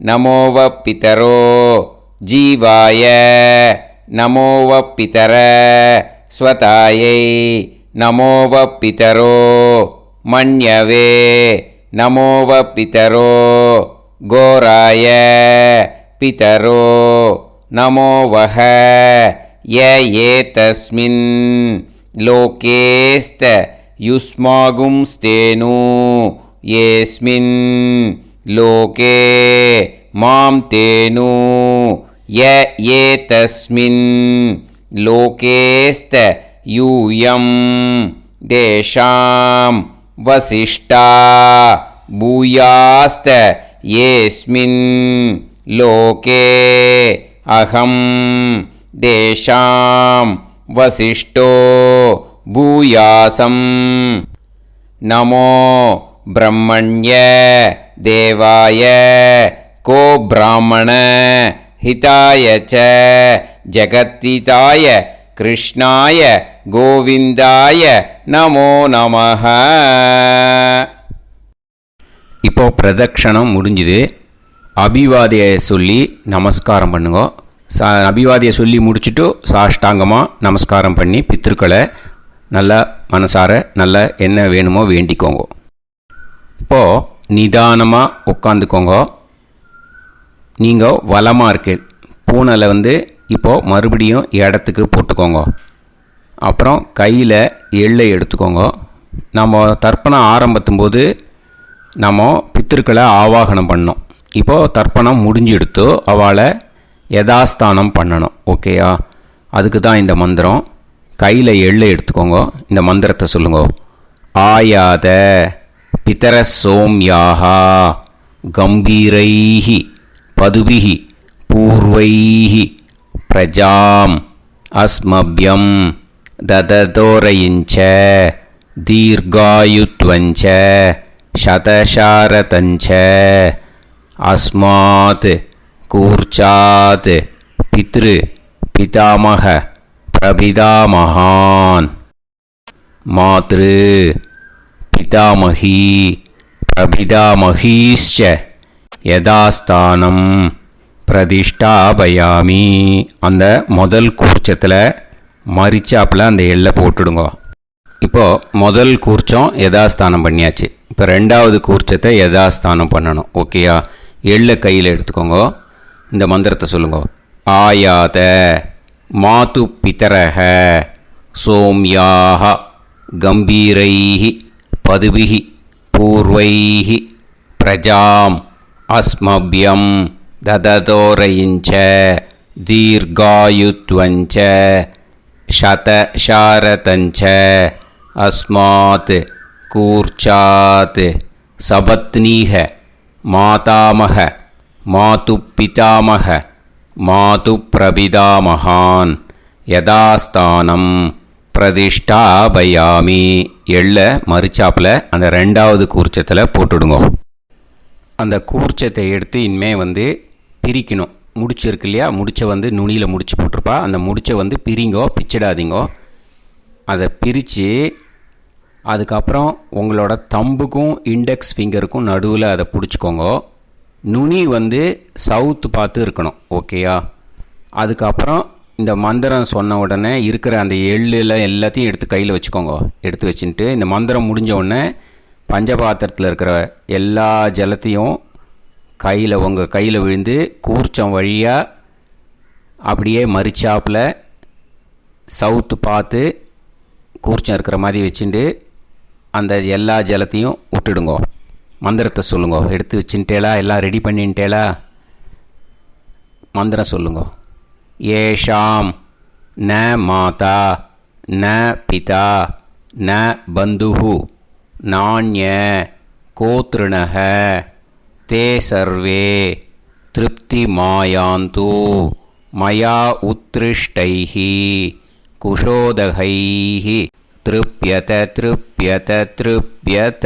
நமோவ பிதரோ ஜீவாய நமோவ பிதர ஸ்வதாயை நமோவ பிதரோ மன்யவே நமோவ பிதரோ கோராய பிதரோ நமோவஹ ய ஏதஸ்மின் லோகேஸ்த யுஸ்மாகும்ஸ்தேனு ஏஸ்மின் லோகே மாம் தேனு ய ஏதஸ்மின் லோகேஸ்த யூயம் தேஷாம் வசிஷ்டா பூயாஸ்த ஏஸ்மின் லோகே அகம் தேஷாம் வசிஷ்டோ பூயாசம். நமோ பிரம்மண்ய தேவாய கோ பிராமண ஹிதாய ச ஜகத்திதாய கிருஷ்ணாய கோவிந்தாய நமோ நமः. இப்போ பிரதக்ஷணம் முடிஞ்சுது. அபிவாதியை சொல்லி நமஸ்காரம் பண்ணுங்க. அபிவாதியை சொல்லி முடிச்சுட்டு சாஷ்டாங்கமாக நமஸ்காரம் பண்ணி பித்ருக்களை நல்லா மனசார நல்லா என்ன வேணுமோ வேண்டிக்கோங்க. இப்போது நிதானமாக உட்காந்துக்கோங்க. நீங்கள் வலமாக இருக்கு பூனையில் இப்போது மறுபடியும் இடத்துக்கு போட்டுக்கோங்க. அப்புறம் கையில் எள்ளை எடுத்துக்கோங்க. நம்ம தர்ப்பணம் ஆரம்பத்தும்போது நம்ம பித்திருக்களை ஆவாகனம் பண்ணோம். இப்போது தர்ப்பணம் முடிஞ்செடுத்து அவளை யதாஸ்தானம் பண்ணணும். ஓகேயா? அதுக்கு தான் இந்த மந்திரம். கையில் எள்ளை எடுத்துக்கோங்க. இந்த மந்திரத்தை சொல்லுங்க. ஆயாத பிதர சோம்யாஹா கம்பீரைஹி பதுபிஹி பூர்வைஹி பிரஜாம் அஸ்மப்யம் தததோரயிஞ்ச தீர்காயுத்வஞ்ச சதசாரதஞ்ச அஸ்மாத் கூர்ச்சாத் பித்ரு பிதாமக பிரபிதாமகான் மாத்ரு பிதாமகி பிரபிதாமகீஷ்ச யதாஸ்தானம் பிரதிஷ்டாபயாமி. அந்த முதல் கூர்ச்சத்தில் மரிச்சாப்பில் அந்த எள்ளை போட்டுடுங்க. இப்போது முதல் கூர்ச்சம் யதாஸ்தானம் பண்ணியாச்சு. இப்போ ரெண்டாவது கூர்ச்சத்தை யதாஸ்தானம் பண்ணணும். ஓகேயா? எள்ளை கையில் எடுத்துக்கோங்க. இந்த மந்திரத்தை சொல்லுங்க. ஆயாத மாது பிதரஹ சோம்யாக கம்பீரைஹி பதுபிஹி பூர்வைஹி பிரஜாம் அஸ்மப்யம் தததோரயிஞ்ச தீர்காயுத்வஞ்ச சதசாரதஞ்ச அஸ்மாத் கூர்ச்சாத் சபத்னீஹ மாதாமக மாது பிதாமக மாது பிரபிதாமகான் யதாஸ்தானம் பிரதிஷ்டாபயாமி. எள்ள மரிச்சாப்பில் அந்த ரெண்டாவது கூர்ச்சத்தில் போட்டுடுங்க. அந்த கூர்ச்சத்தை எடுத்து இனிமே பிரிக்கணும். முடிச்சு இருக்கு இல்லையா? முடிச்சை நுனியில் முடிச்சு போட்டிருப்பா. அந்த முடிச்சை பிரிங்கோ, பிச்சிடாதீங்கோ. அதை பிரித்து அதுக்கப்புறம் உங்களோட தம்புக்கும் இண்டெக்ஸ் ஃபிங்கருக்கும் நடுவில் அதை பிடிச்சிக்கோங்க. நுனி சவுத்து பார்த்து இருக்கணும். ஓகேயா? அதுக்கப்புறம் இந்த மந்திரம் சொன்ன உடனே இருக்கிற அந்த எள்ளில் எல்லாத்தையும் எடுத்து கையில் வச்சுக்கோங்க. எடுத்து வச்சுட்டு இந்த மந்திரம் முடிஞ்ச உடனே பஞ்சபாத்திரத்தில் இருக்கிற எல்லா ஜலத்தையும் உங்கள் கையில் விழுந்து கூர்ச்சம் வழியாக அப்படியே மரிச்சாப்பில் சவுத்து பார்த்து கூர்ச்சம் இருக்கிற மாதிரி வச்சுட்டு அந்த எல்லா ஜலத்தையும் விட்டுடுங்க. மந்திரத்தை சொல்லுங்க. எடுத்து வச்சுட்டேலா? எல்லாம் ரெடி பண்ணிட்டேலா? மந்திரம் சொல்லுங்க. ஏஷாம் ந மாதா ந பிதா ந பந்துஹு நாண்ய கோத்ருணः தே சர்வே திருப்திமாயாந்து மயா உத்ருஷ்டைः குஷோதகைः திருப்யத திருப்யத திருப்யத.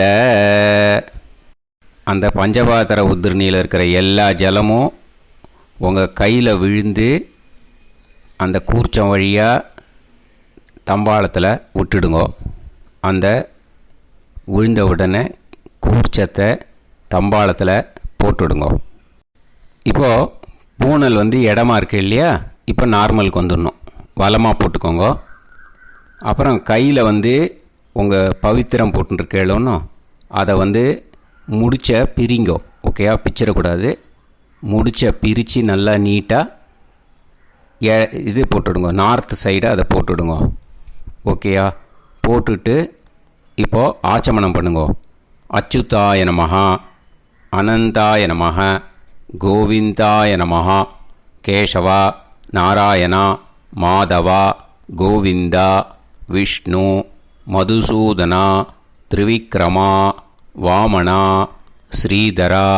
அந்த பஞ்சபாத்திர உதிரணியில் இருக்கிற எல்லா ஜலமும் உங்கள் கையில் விழுந்து அந்த கூர்ச்சம் வழியாக தம்பாளத்தில் விட்டுடுங்க. அந்த விழுந்த உடனே கூர்ச்சத்தை தம்பாளத்தில் போட்டுடுங்க. இப்போது பூனல் இடமா இருக்கு இல்லையா, இப்போ நார்மலுக்கு வந்துடணும். வலமாக போட்டுக்கோங்க. அப்புறம் கையில் உங்கள் பவித்திரம் போட்டுருக்கேளோன்னு அதை முடிச்ச பிரிங்கோ. ஓகேயா, பிச்சிடக்கூடாது. முடிச்ச பிரித்து நல்லா நீட்டாக இது போட்டுடுங்க. நார்த் சைடை அதை போட்டுடுங்க. ஓகேயா, போட்டுட்டு இப்போது ஆச்சமனம் பண்ணுங்க. அச்சுதாய நமஹ, அனந்தாய நமஹ, கோவிந்தாய நமஹ, கேசவா, நாராயணா, மாதவா, கோவிந்தா, விஷ்ணு, மதுசூதனா, திரிவிக்ரமா, வாமனா, ஸ்ரீதரா,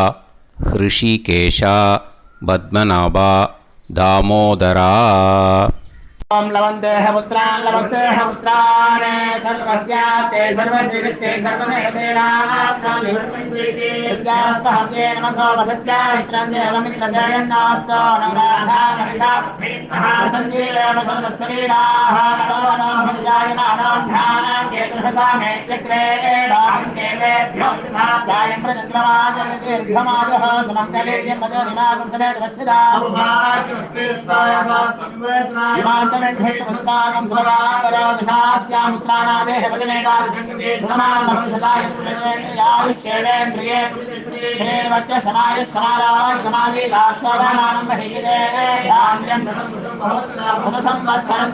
ஹிருஷிகேஷா, பத்மநாபா, தாமோதரா. ओम लवन्तेह पुत्रान् लवन्तेह पुत्रान् सर्वस्याप्ते सर्वश्रीवित्ते सर्वदेवतेनाप्नोति विद्यास्पहते नमसो वसत्या मित्रं देवमित्रजयन्नास्तो नवराधानविषाप्तः सञ्जीवेम सर्वस्वीराः नमो नमोजायमानोऽन्धानां केतुर्भसामे चक्रे बाहं देवेभ्यो गायं प्रचन्द्रमाजगदीर्घमाजः सुमङ्गलेयं मदोनिमागं समेत वत्सदा पुत्रागं सुभगान्तरोदशास्यामुत्राणादेह पदमेकाभिषङ्कृते सुमानमभिसदायुष्येवेन्द्रिये हेर्वच्च समायुः समारागमाली दाक्षावानानं बहिगिदे धान्यं सदसंवत्सरं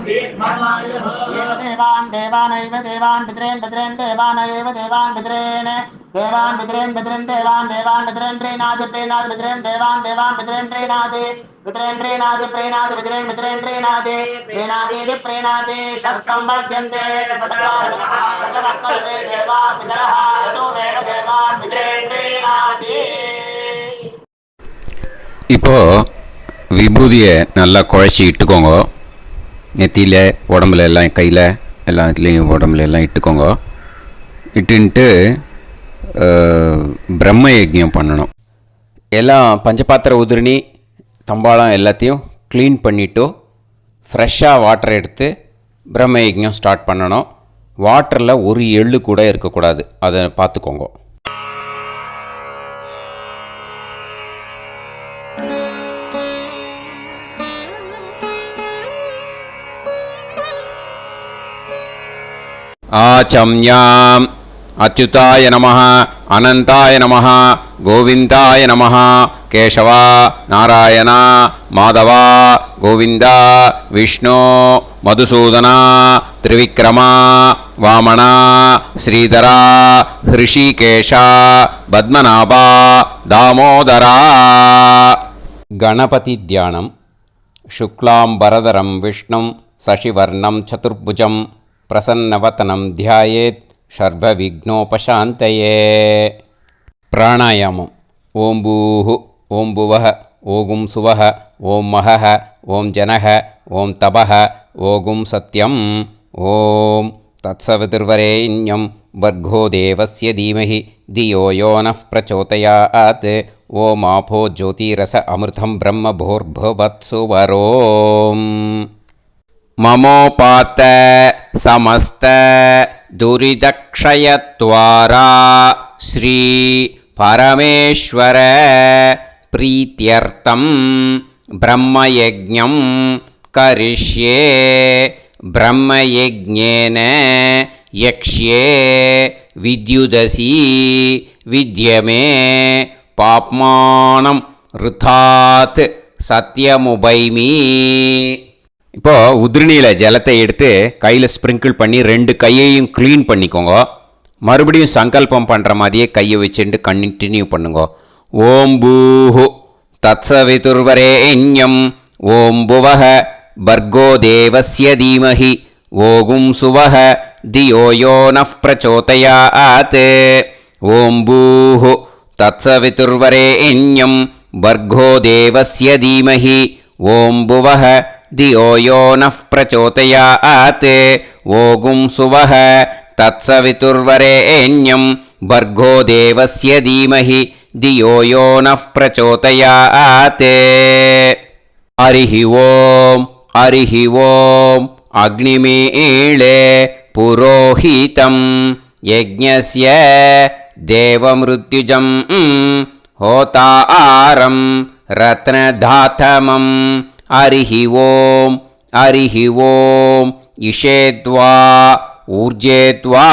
देवान् देवानैव देवान् पितॄन् पितॄन् देवानैव देवान् पितॄन् देवान् पितॄन् पितॄन् देवान् देवान् पितॄन् प्रीणाति प्रीणाति पितॄन् देवान् देवान् पितॄन् प्रीणाति पितॄन् प्रीणाति प्रीणाति पितॄन् पितॄन् प्रीणाति प्रीणाति प्रीणाति षट्संवर्ध्यन्ते षट्संवर्ध्यन्ते देवा पितरः ततोदेव देवान् पितॄन् प्रीणाति. இப்போ விபூதியை நல்லா குழச்சி இட்டுக்கோங்க. நெத்தியில், உடம்புல எல்லாம், கையில் எல்லாத்துலேயும் உடம்புல எல்லாம் இட்டுக்கோங்க. இட்டுன்ட்டு பிரம்ம யஜ்ஞம் பண்ணணும். எல்லாம் பஞ்சபாத்திர உதிரணி தம்பாளம் எல்லாத்தையும் க்ளீன் பண்ணிவிட்டு ஃப்ரெஷ்ஷாக வாட்டர் எடுத்து பிரம்ம யஜ்ஞம் ஸ்டார்ட் பண்ணணும். வாட்டரில் ஒரு எள்ளு கூட இருக்கக்கூடாது, அதை பார்த்துக்கோங்க. ஆச்சம்யாம் அச்சுதாய நமஹ, அனந்தாய நமஹ, கோவிந்தாய நமஹ, கேசவா, நாராயணா, மாதவா, கோவிந்தா, விஷ்ணு, மதுசூதனா, திரிவிக்ரமா, வாமனா, ஸ்ரீதரா, ஹிருஷிகேஷா, பத்மநாபா, தாமோதரா. கணபதி தியானம். சுக்லாம்பரதரம் விஷ்ணும் சசிவர்ணம் சதுர்புஜம் பிரசன்னவதனம் தியாயேத் சர்வவிக்னோபசாந்தயே. பிராணாயாமம். ஓம் பூஹு, ஓம் புவஹ, ஓகும் சுவஹ, ஓம் மஹஹ, ஓம் ஜனஹ, ஓம் தபஹ, ஓகும் சத்யம். ஓம் தத்சவிதுர்வரேண்யம் வர்கோ தேவஸ்ய தீமஹி தியோ யோ நः பிரச்சோதயாத். ஓம் ஆபோ ஜோதிரஸ அமிர்தம் பிரம்ம பூர்புவத்சு வரோம். மமோபாத்த சமஸ்த துரிதக்ஷயத்வாரா ஸ்ரீ பரமேஸ்வர பிரீத்யர்த்தம் பிரம்மயஜ்ஞம் கரிஷ்யே. பிரம்மயஜ்ஞேன யக்ஷ்யே வித்யுதசி வித்யமே பாப்மானம் ருதாத் சத்யமுபைமி. இப்போது உதிரணியில் ஜலத்தை எடுத்து கையில் ஸ்ப்ரிங்கிள் பண்ணி 2 கையையும் க்ளீன் பண்ணிக்கோங்க. மறுபடியும் சங்கல்பம் பண்ணுற மாதிரியே கையை வச்சுட்டு கண்டினியூ பண்ணுங்க. ஓம் பூஹு தத்சவிதுர்வரேண்யம் ஓம் புவஹ பர்கோ தேவஸ்ய தீமஹி ஓகும் சுவஹ தியோ யோ நः பிரச்சோதயாத். ஓம் பூஹு தத்சவிதுர்வரேண்யம் வர்கோ தேவஸ்ய தீமஹி ஓம் புவஹ தியோ யோ நः பிரச்சோதயாத் ஓகும் சுவஹ தத்சவிதுர்வரேண்யம் வர்கோ தேவஸ்ய தீமஹி தியோ யோ நः பிரச்சோதயாத். ஹரிஹி ஓம் ஹரிஹி ஓம் அக்னிமீளே புரோஹிதம் யஜ்ஞஸ்ய தேவமிருத்யுஜம் ஹோதாரம் ரத்னதாத்தமம். ஹரிஹி ஓம் ஹரிஹி ஓம் இஷேத்வா ஊர்ஜேத்வா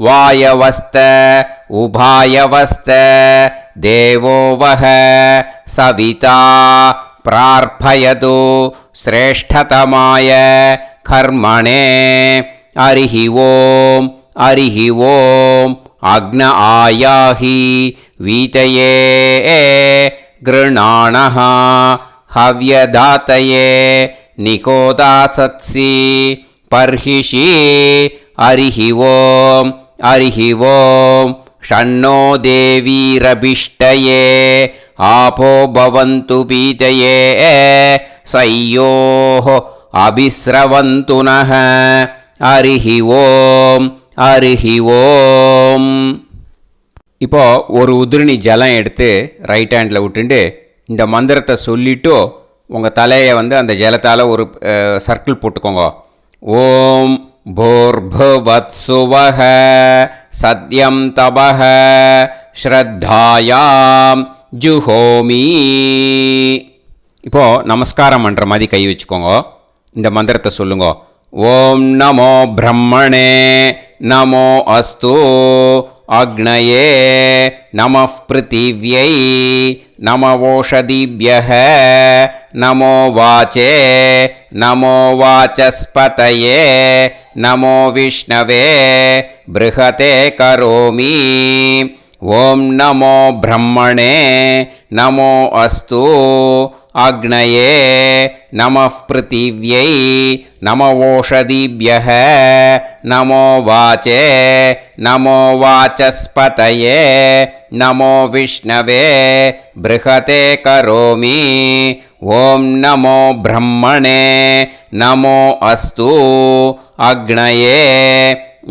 வாயவஸ்த உபாயவஸ்த தேவோ வஹ சவிதா பிரார்ப்பயது ஸ்ரேஷ்டதமாய கர்மணே. ஹரிஹி ஓம் ஹரிஹி ஓம் அக்ன ஆயாஹி வீதயே கிருணாணஹ ஹவ்யதாத்தயே நிகோதாசத்சி பர்ஹிஷி. ஹரிஹி ஓம் ஹரிஹி ஓம் ஷண்ணோ தேவீரபிஷ்டயே ஆபோ பவந்து பீதயே சய்யோः அபிஸ்ரவந்து நः. ஹரிஹி ஓம் ஹரிஹி ஓம். இப்போ ஒரு உதிரணி ஜலம் எடுத்து ரைட் ஹேண்டில் விட்டுண்டு இந்த மந்திரத்தை சொல்லிவிட்டு உங்கள் தலையை அந்த ஜலத்தால் ஒரு சர்க்கிள் போட்டுக்கோங்க. ஓம் பூர்புவத்சுவஹ சத்யம் தபஹ ஸ்ரத்தாயாம் ஜுஹோமி. இப்போது நமஸ்காரம் பண்ணுற மாதிரி கை வச்சுக்கோங்க. இந்த மந்திரத்தை சொல்லுங்க. ஓம் நமோ பிரம்மணே நமோ அஸ்து அக்னயே நமः பிருத்திவ்யை நம ஓஷதிभ्यः நமோ வாச்சே நமோ வாசஸ்பதயே நமோ விஷ்ணவே ப்ருஹதே கரோமி. ஓம் நமோ பிரம்மணே நமோ அஸ்து அக்னயே நமः பிருத்திவ்யை நம ஓஷதிभ्यः நமோ வாச்சே நமோ வாசஸ்பதயே நமோ விஷ்ணவே ப்ருஹதே கரோமி. ஓம் நமோ பிரம்மணே நமோ அஸ்து அக்னயே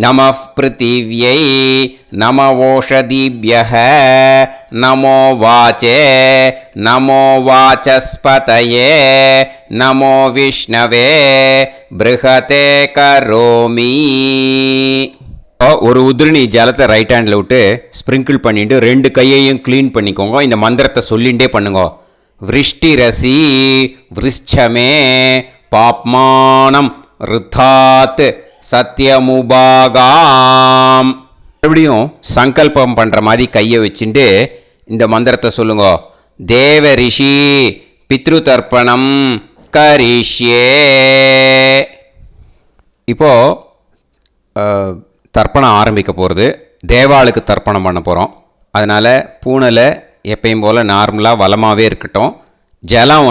நமः பிருத்திவ்யை நம ஓஷதிभ्यः நமோ வாச்சே நமோ வாசஸ்பதயே நமோ விஷ்ணவே ப்ருஹதே கரோமி. ஒரு உதிரணி ஜலத்தை ரைட் ஹேண்டில் விட்டு ஸ்ப்ரிங்கிள் பண்ணிட்டு ரெண்டு கையையும் க்ளீன் பண்ணிக்கோங்க. இந்த மந்திரத்தை சொல்லிகிட்டே பண்ணுங்க. விருஷ்டிரசி விருஷ்சமே பாப்மானம் ருத்தாத் சத்யமுபாகாம். மறுபடியும் சங்கல்பம் பண்ணுற மாதிரி கையை வச்சுட்டு இந்த மந்திரத்தை சொல்லுங்க. தேவ ரிஷி பித்ரு தர்ப்பணம் கரிஷ்யே. இப்போது தர்ப்பணம் ஆரம்பிக்க போகிறது. தேவாளுக்கு தர்ப்பணம் பண்ண போகிறோம். அதனால் பூனலை எப்பயும் போல் நார்மலாக வளமாகவே இருக்கட்டும். ஜலம்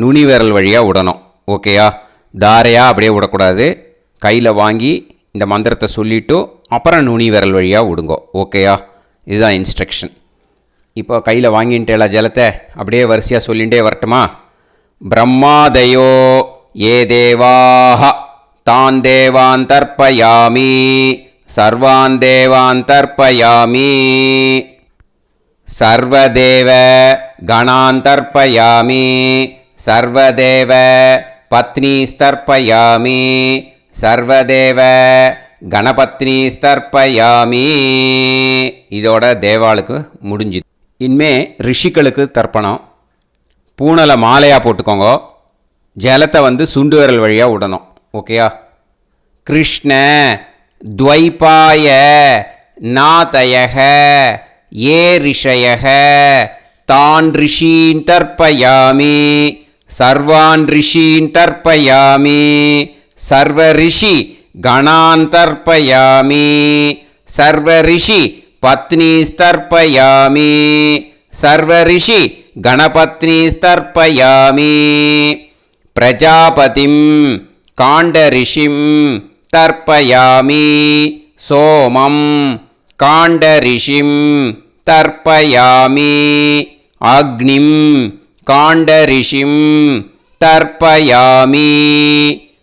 நுனி விரல் வழியாக விடணும். ஓகேயா? தாரையாக அப்படியே விடக்கூடாது. கையில் வாங்கி இந்த மந்திரத்தை சொல்லிவிட்டு அப்புறம் நுனி விரல் வழியாக விடுங்கோ. ஓகேயா? இதுதான் இன்ஸ்ட்ரக்ஷன். இப்போ கையில் வாங்கின்ட்டேல ஜலத்தை அப்படியே வரிசையாக சொல்லிகிட்டே வரட்டுமா? பிரம்மாதயோ ஏ தேவாஹ தான் தேவான் தர்ப்பயாமி சர்வான் தேவான் தர்ப்பயாமி சர்வதேவ கணான் தர்ப்பயாமி சர்வதேவ பத்னீஸ்தர்ப்பயாமி சர்வதேவ கணபத்னீஸ்தர்ப்பயாமி. இதோட தேவாளுக்கு முடிஞ்சுது. இனிமே ரிஷிகளுக்கு தர்ப்பணம். பூனலை மாலையாக போட்டுக்கோங்க. ஜலத்தை சுண்டு விரல் வழியாக விடணும். ஓகேயா? கிருஷ்ண துவைபாய நாதயக ஏ ரிஷயக தான் ரிஷீன் தர்ப்பயாமி சர்வான் ரிஷீன் தர்ப்பயாமி சர்வ ரிஷி கணான் தர்ப்பயாமி சர்வ ரிஷி பத்னீஸ்தர்ப்பயாமி சர்வ ரிஷி கணபத்னீஸ்தர்ப்பயாமி பிரஜாபதிம் காண்ட ரிஷிம் தர்ப்பயாமி சோமம் काण्डऋषिं तर्पयामि अग्निं काण्डऋषिं तर्पयामि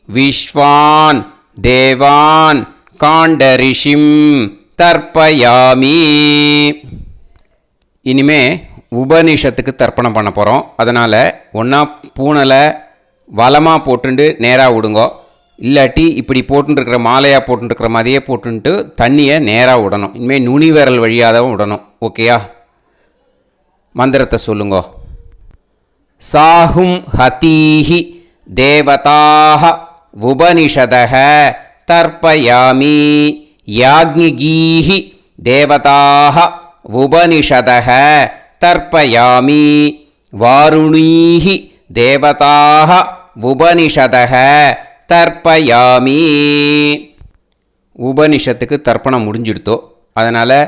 विश्वान् देवान् काण्डऋषिं तर्पयामि இனிமே உபனிஷத்துக்கு தர்ப்பணம் பண்ண போகிறோம். அதனால் ஒன்றா பூனலை வலமாக போட்டுண்டு நேராக விடுங்கோ, இல்லாட்டி இப்படி போட்டுருக்கிற மாலையாக போட்டுருக்கிற மாதிரியே போட்டுன்ட்டு தண்ணியை நேராக விடணும். இனிமேல் நுனி விரல் வழியாக தான் விடணும். ஓகேயா? மந்திரத்தை சொல்லுங்கோ. சாஹும் ஹதீஹி தேவதாக உபனிஷதः தர்ப்பயாமி யாக்ஞிகீஹி தேவதாக உபனிஷதः தர்ப்பயாமி வாருணீஹி தேவதாக உபனிஷதः தர்ப்பயாமி. உபனிஷத்துக்கு தர்ப்பணம் முடிஞ்சிடுத்தோ, அதனால்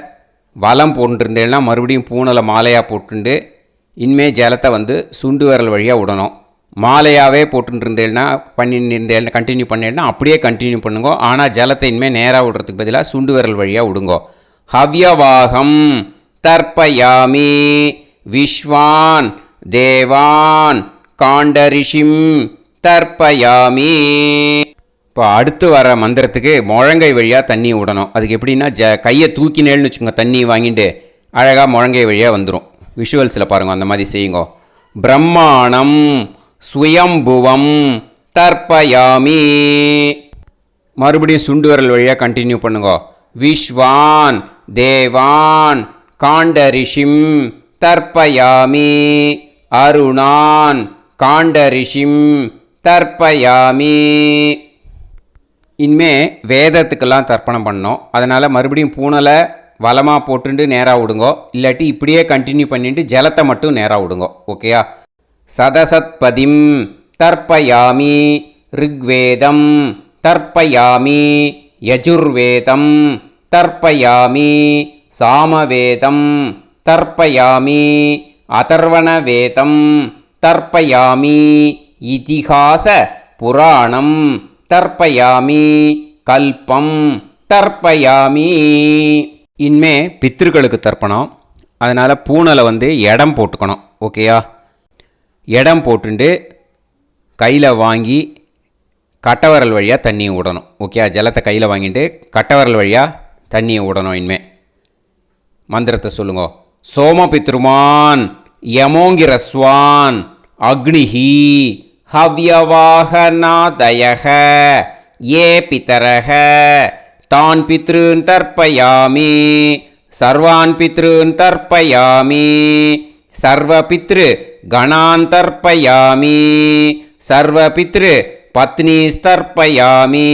வலம் போட்டுருந்தேன்னா மறுபடியும் பூனலை மாலையாக போட்டுண்டு இனிமே ஜலத்தை சுண்டு விரல் வழியாக விடணும். மாலையாகவே போட்டுருந்தேன்னா பண்ணியிருந்தேன் கண்டினியூ பண்ணேன்னா அப்படியே கண்டினியூ பண்ணுங்கோ. ஆனால் ஜலத்தை இனிமேல் நேராக விடுறதுக்கு பதிலாக சுண்டு விரல் வழியாக விடுங்கோ. ஹவ்யவாகம் தர்ப்பயாமி விஸ்வான் தேவான் காண்டரிஷிம் தர்ப்பயாமி. இப்போ அடுத்து வர மந்திரத்துக்கு முழங்கை வழியாக தண்ணி விடணும். அதுக்கு எப்படின்னா கையை தூக்கினேன்னு வச்சுக்கோங்க, தண்ணி வாங்கிட்டு அழகாக முழங்கை வழியாக வந்துடும். விஷுவல்ஸில் பாருங்கள், அந்த மாதிரி செய்யுங்கோ. பிரம்மாணம் சுயம்புவம் தர்ப்பயாமி. மறுபடியும் சுண்டு விரல் வழியாக கண்டினியூ பண்ணுங்கோ. விஸ்வான் தேவான் காண்டரிஷிம் தர்ப்பயாமி அருணான் காண்டரிஷிம் தர்ப்பயாமி. இனிமே வேதத்துக்கெல்லாம் தர்ப்பணம் பண்ணோம். அதனால் மறுபடியும் பூனலை வலமாக போட்டுண்டு நேராக விடுங்கோ, இல்லாட்டி இப்படியே கண்டினியூ பண்ணிட்டு ஜலத்தை மட்டும் நேராக விடுங்கோ. ஓகேயா? சதசத்பதிம் தர்ப்பயாமி ரிக்வேதம் தர்ப்பயாமி யஜுர்வேதம் தர்ப்பயாமி சாமவேதம் தர்ப்பயாமி அதர்வணவேதம் தர்ப்பயாமி இதிஹாச புராணம் தர்ப்பயாமி கல்பம் தர்ப்பயாமி. இனிமே பித்ருக்களுக்கு தர்ப்பணம். அதனால் பூனலை இடம் போட்டுக்கணும். ஓகேயா? இடம் போட்டுண்டு கையில் வாங்கி கட்டவரல் வழியாக தண்ணியை விடணும். ஓகே? ஜலத்தை கையில் வாங்கிட்டு கட்டவரல் வழியாக தண்ணியை விடணும். இனிமே மந்திரத்தை சொல்லுங்க. சோமபித்ருமான் யமோங்கிரஸ்வான் அக்னிஹி ஹவ்யவாகநாதயக ஏ பிதரக தான் பித்ருன் தர்ப்பயாமி சர்வான் பித்ருன் தர்ப்பயாமி சர்வபித்ரு கணான் தர்ப்பயாமி சர்வபித்ரு பத்னிஸ்தர்ப்பயாமி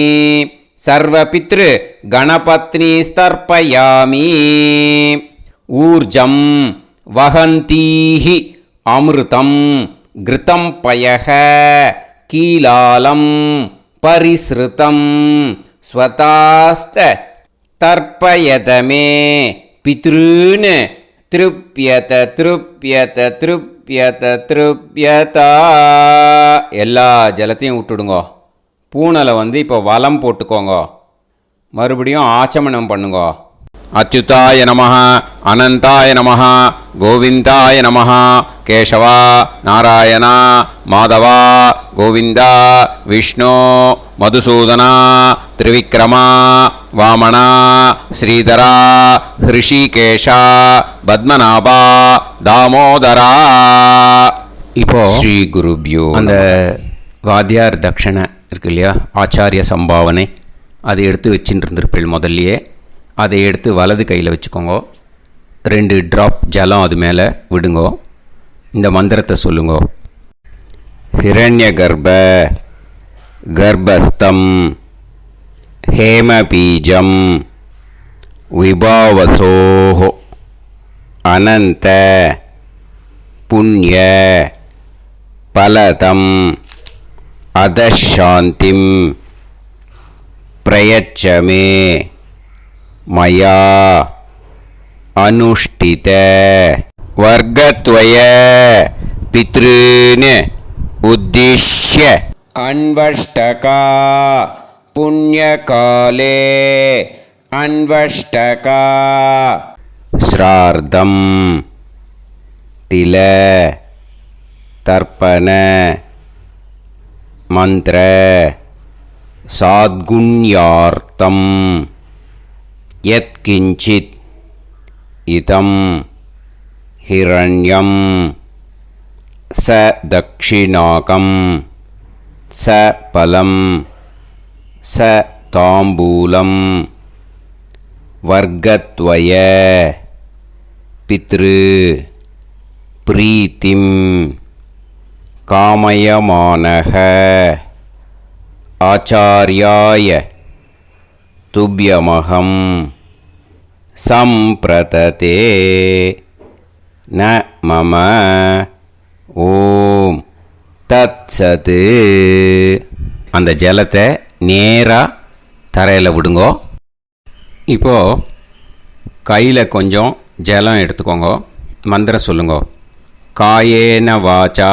சர்வபித்ரு கணபத்னிஸ்தர்ப்பயாமி. ஊர்ஜம் வஹந்தீஹி அமிர்தம் கிருதம் பயக கீலாலம் பரிஸ்ருதம் ஸ்வதாஸ்த தர்ப்பயதமே பித்ருன் திருப்யத திருப்யத திருப்யத திருப்யதா. எல்லா ஜலத்தையும் விட்டுடுங்கோ. பூனலை இப்போ வலம் போட்டுக்கோங்க. மறுபடியும் ஆச்சமனம் பண்ணுங்கோ. அச்சுதாய நமஹ அனந்தாய நமஹ கோவிந்தாய நமஹ கேசவா நாராயணா மாதவா கோவிந்தா விஷ்ணு மதுசூதனா திரிவிக்ரமா வாமனா ஸ்ரீதரா ஹிருஷிகேஷா பத்மநாபா தாமோதரா. இப்போ ஸ்ரீ குருப்யோ அந்த வாத்தியார் தட்சணை இருக்கு இல்லையா, ஆச்சாரிய சம்பாவனை, அதை எடுத்து வச்சுட்டு இருந்திருப்பீள் முதல்லையே. அதை எடுத்து வலது கையில் வச்சுக்கோங்க. 2 ட்ராப் ஜலம் அது மேலே விடுங்கோ. இந்த மந்திரத்தை சொல்லுங்கோ. ஹிரண்ய கர்ப்ப கர்ப்பஸ்தம் ஹேமபீஜம் விபாவசோஹோ அனந்த புண்ணிய பலதம் அதசாந்திம் பிரயச்சமே மயா அனுஷ்டித வர்க்கத்வய பித்ருன் உத்திஷ்ய அன்வஷ்டகா புண்ணியகாலே अन्वष्टका श्रार्धं तिल तर्पण मंत्र साद्गुण्यार्थं यत्किंचित् इदं हिरण्यं स दक्षिणाकं स फलं स ताम्बूलं वर्गद्वय पितृ प्रीतिं कामयमानः आचार्याय तुभ्यमहं संप्रतते न मम ஓம் தத்சத். அந்த ஜலத்தை நேராக தரையில் விடுங்கோ. இப்போது கையில் கொஞ்சம் ஜலம் எடுத்துக்கோங்க. மந்திரம் சொல்லுங்க. காயேன வாச்சா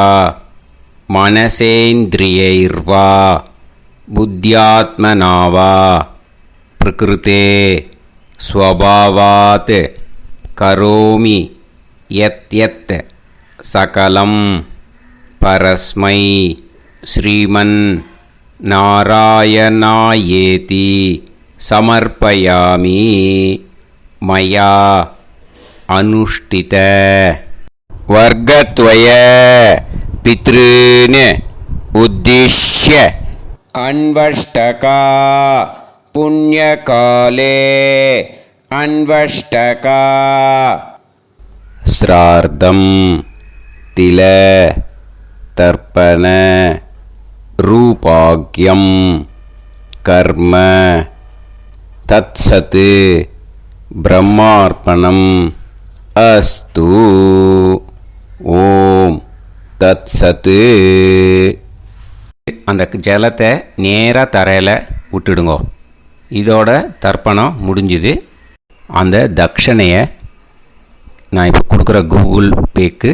மனசேந்திரியைர்வா புத்தியாத்மனாவா பிரகிருதே ஸ்வபாவாத் கரோமி யத் யத் சகலம் பரஸ்மை ஸ்ரீமன் நாராயணாயேதி சமர்ப்பயாமி மயா அனுஷ்டித வர்கத்வய பித்ருன் உத்திஷ்ய அன்வஷ்டகா புண்ணியகாலே அன்வஷ்டகா ஸ்ரார்த்தம் தில தர்ப்பண ரூபாக்யம் கர்ம தத்சத் பிரம்மார்ப்பணம் அஸ்து. ஓம் தத்சத். அந்த ஜலத்தை நேராக தரையில் விட்டுடுங்கோ. இதோட தர்ப்பணம் முடிஞ்சுது. அந்த தட்சணையை நான் இப்போ கொடுக்குற கூகுள் பேக்கு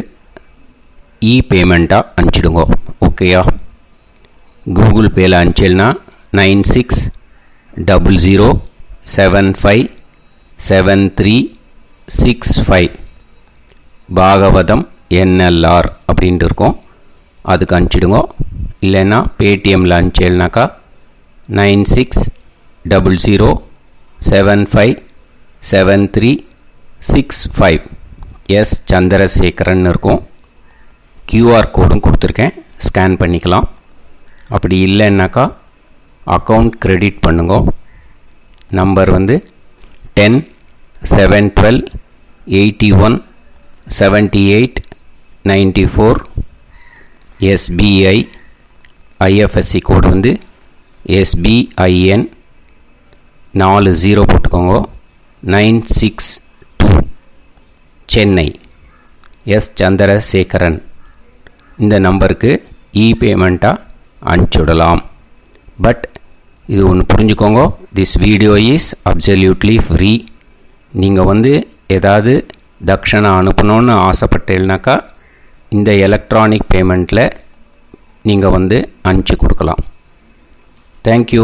பேமெண்ட்டாக அனுப்பிச்சிடுங்கோ. ஓகேயா? கூகுள் பேயில் அனுப்பிச்சில்னா 9600757365 பாகவதம் NLR அப்படின்ட்டு இருக்கோம். அதுக்கு அனுப்பிச்சிடுங்கோ. இல்லைன்னா பேடிஎம்மில் அனுப்பிச்சில்னாக்கா 9600757365 எஸ் சந்திரசேகரன் இருக்கும். QR கோடும் கொடுத்துருக்கேன், ஸ்கேன் பண்ணிக்கலாம். அப்படி இல்லைன்னாக்கா அக்கௌண்ட் கிரெடிட் பண்ணுங்க. நம்பர் வந்து 10-712-81-78-94. SBI IFSC கோடு வந்து SBIN 40 போட்டுக்கோங்க. 962 சென்னை. எஸ் சந்திரசேகரன். இந்த நம்பருக்கு பேமெண்ட்டாக அனுப்பிச்சுடலாம். பட் இது ஒன்று புரிஞ்சுக்கோங்க, this video is absolutely free. நீங்கள் வந்து ஏதாவது தட்சணை அனுப்பணுன்னு ஆசைப்பட்டேன்னாக்கா இந்த எலக்ட்ரானிக் பேமெண்ட்டில் நீங்கள் வந்து அனுப்பிச்சி கொடுக்கலாம். தேங்க்யூ.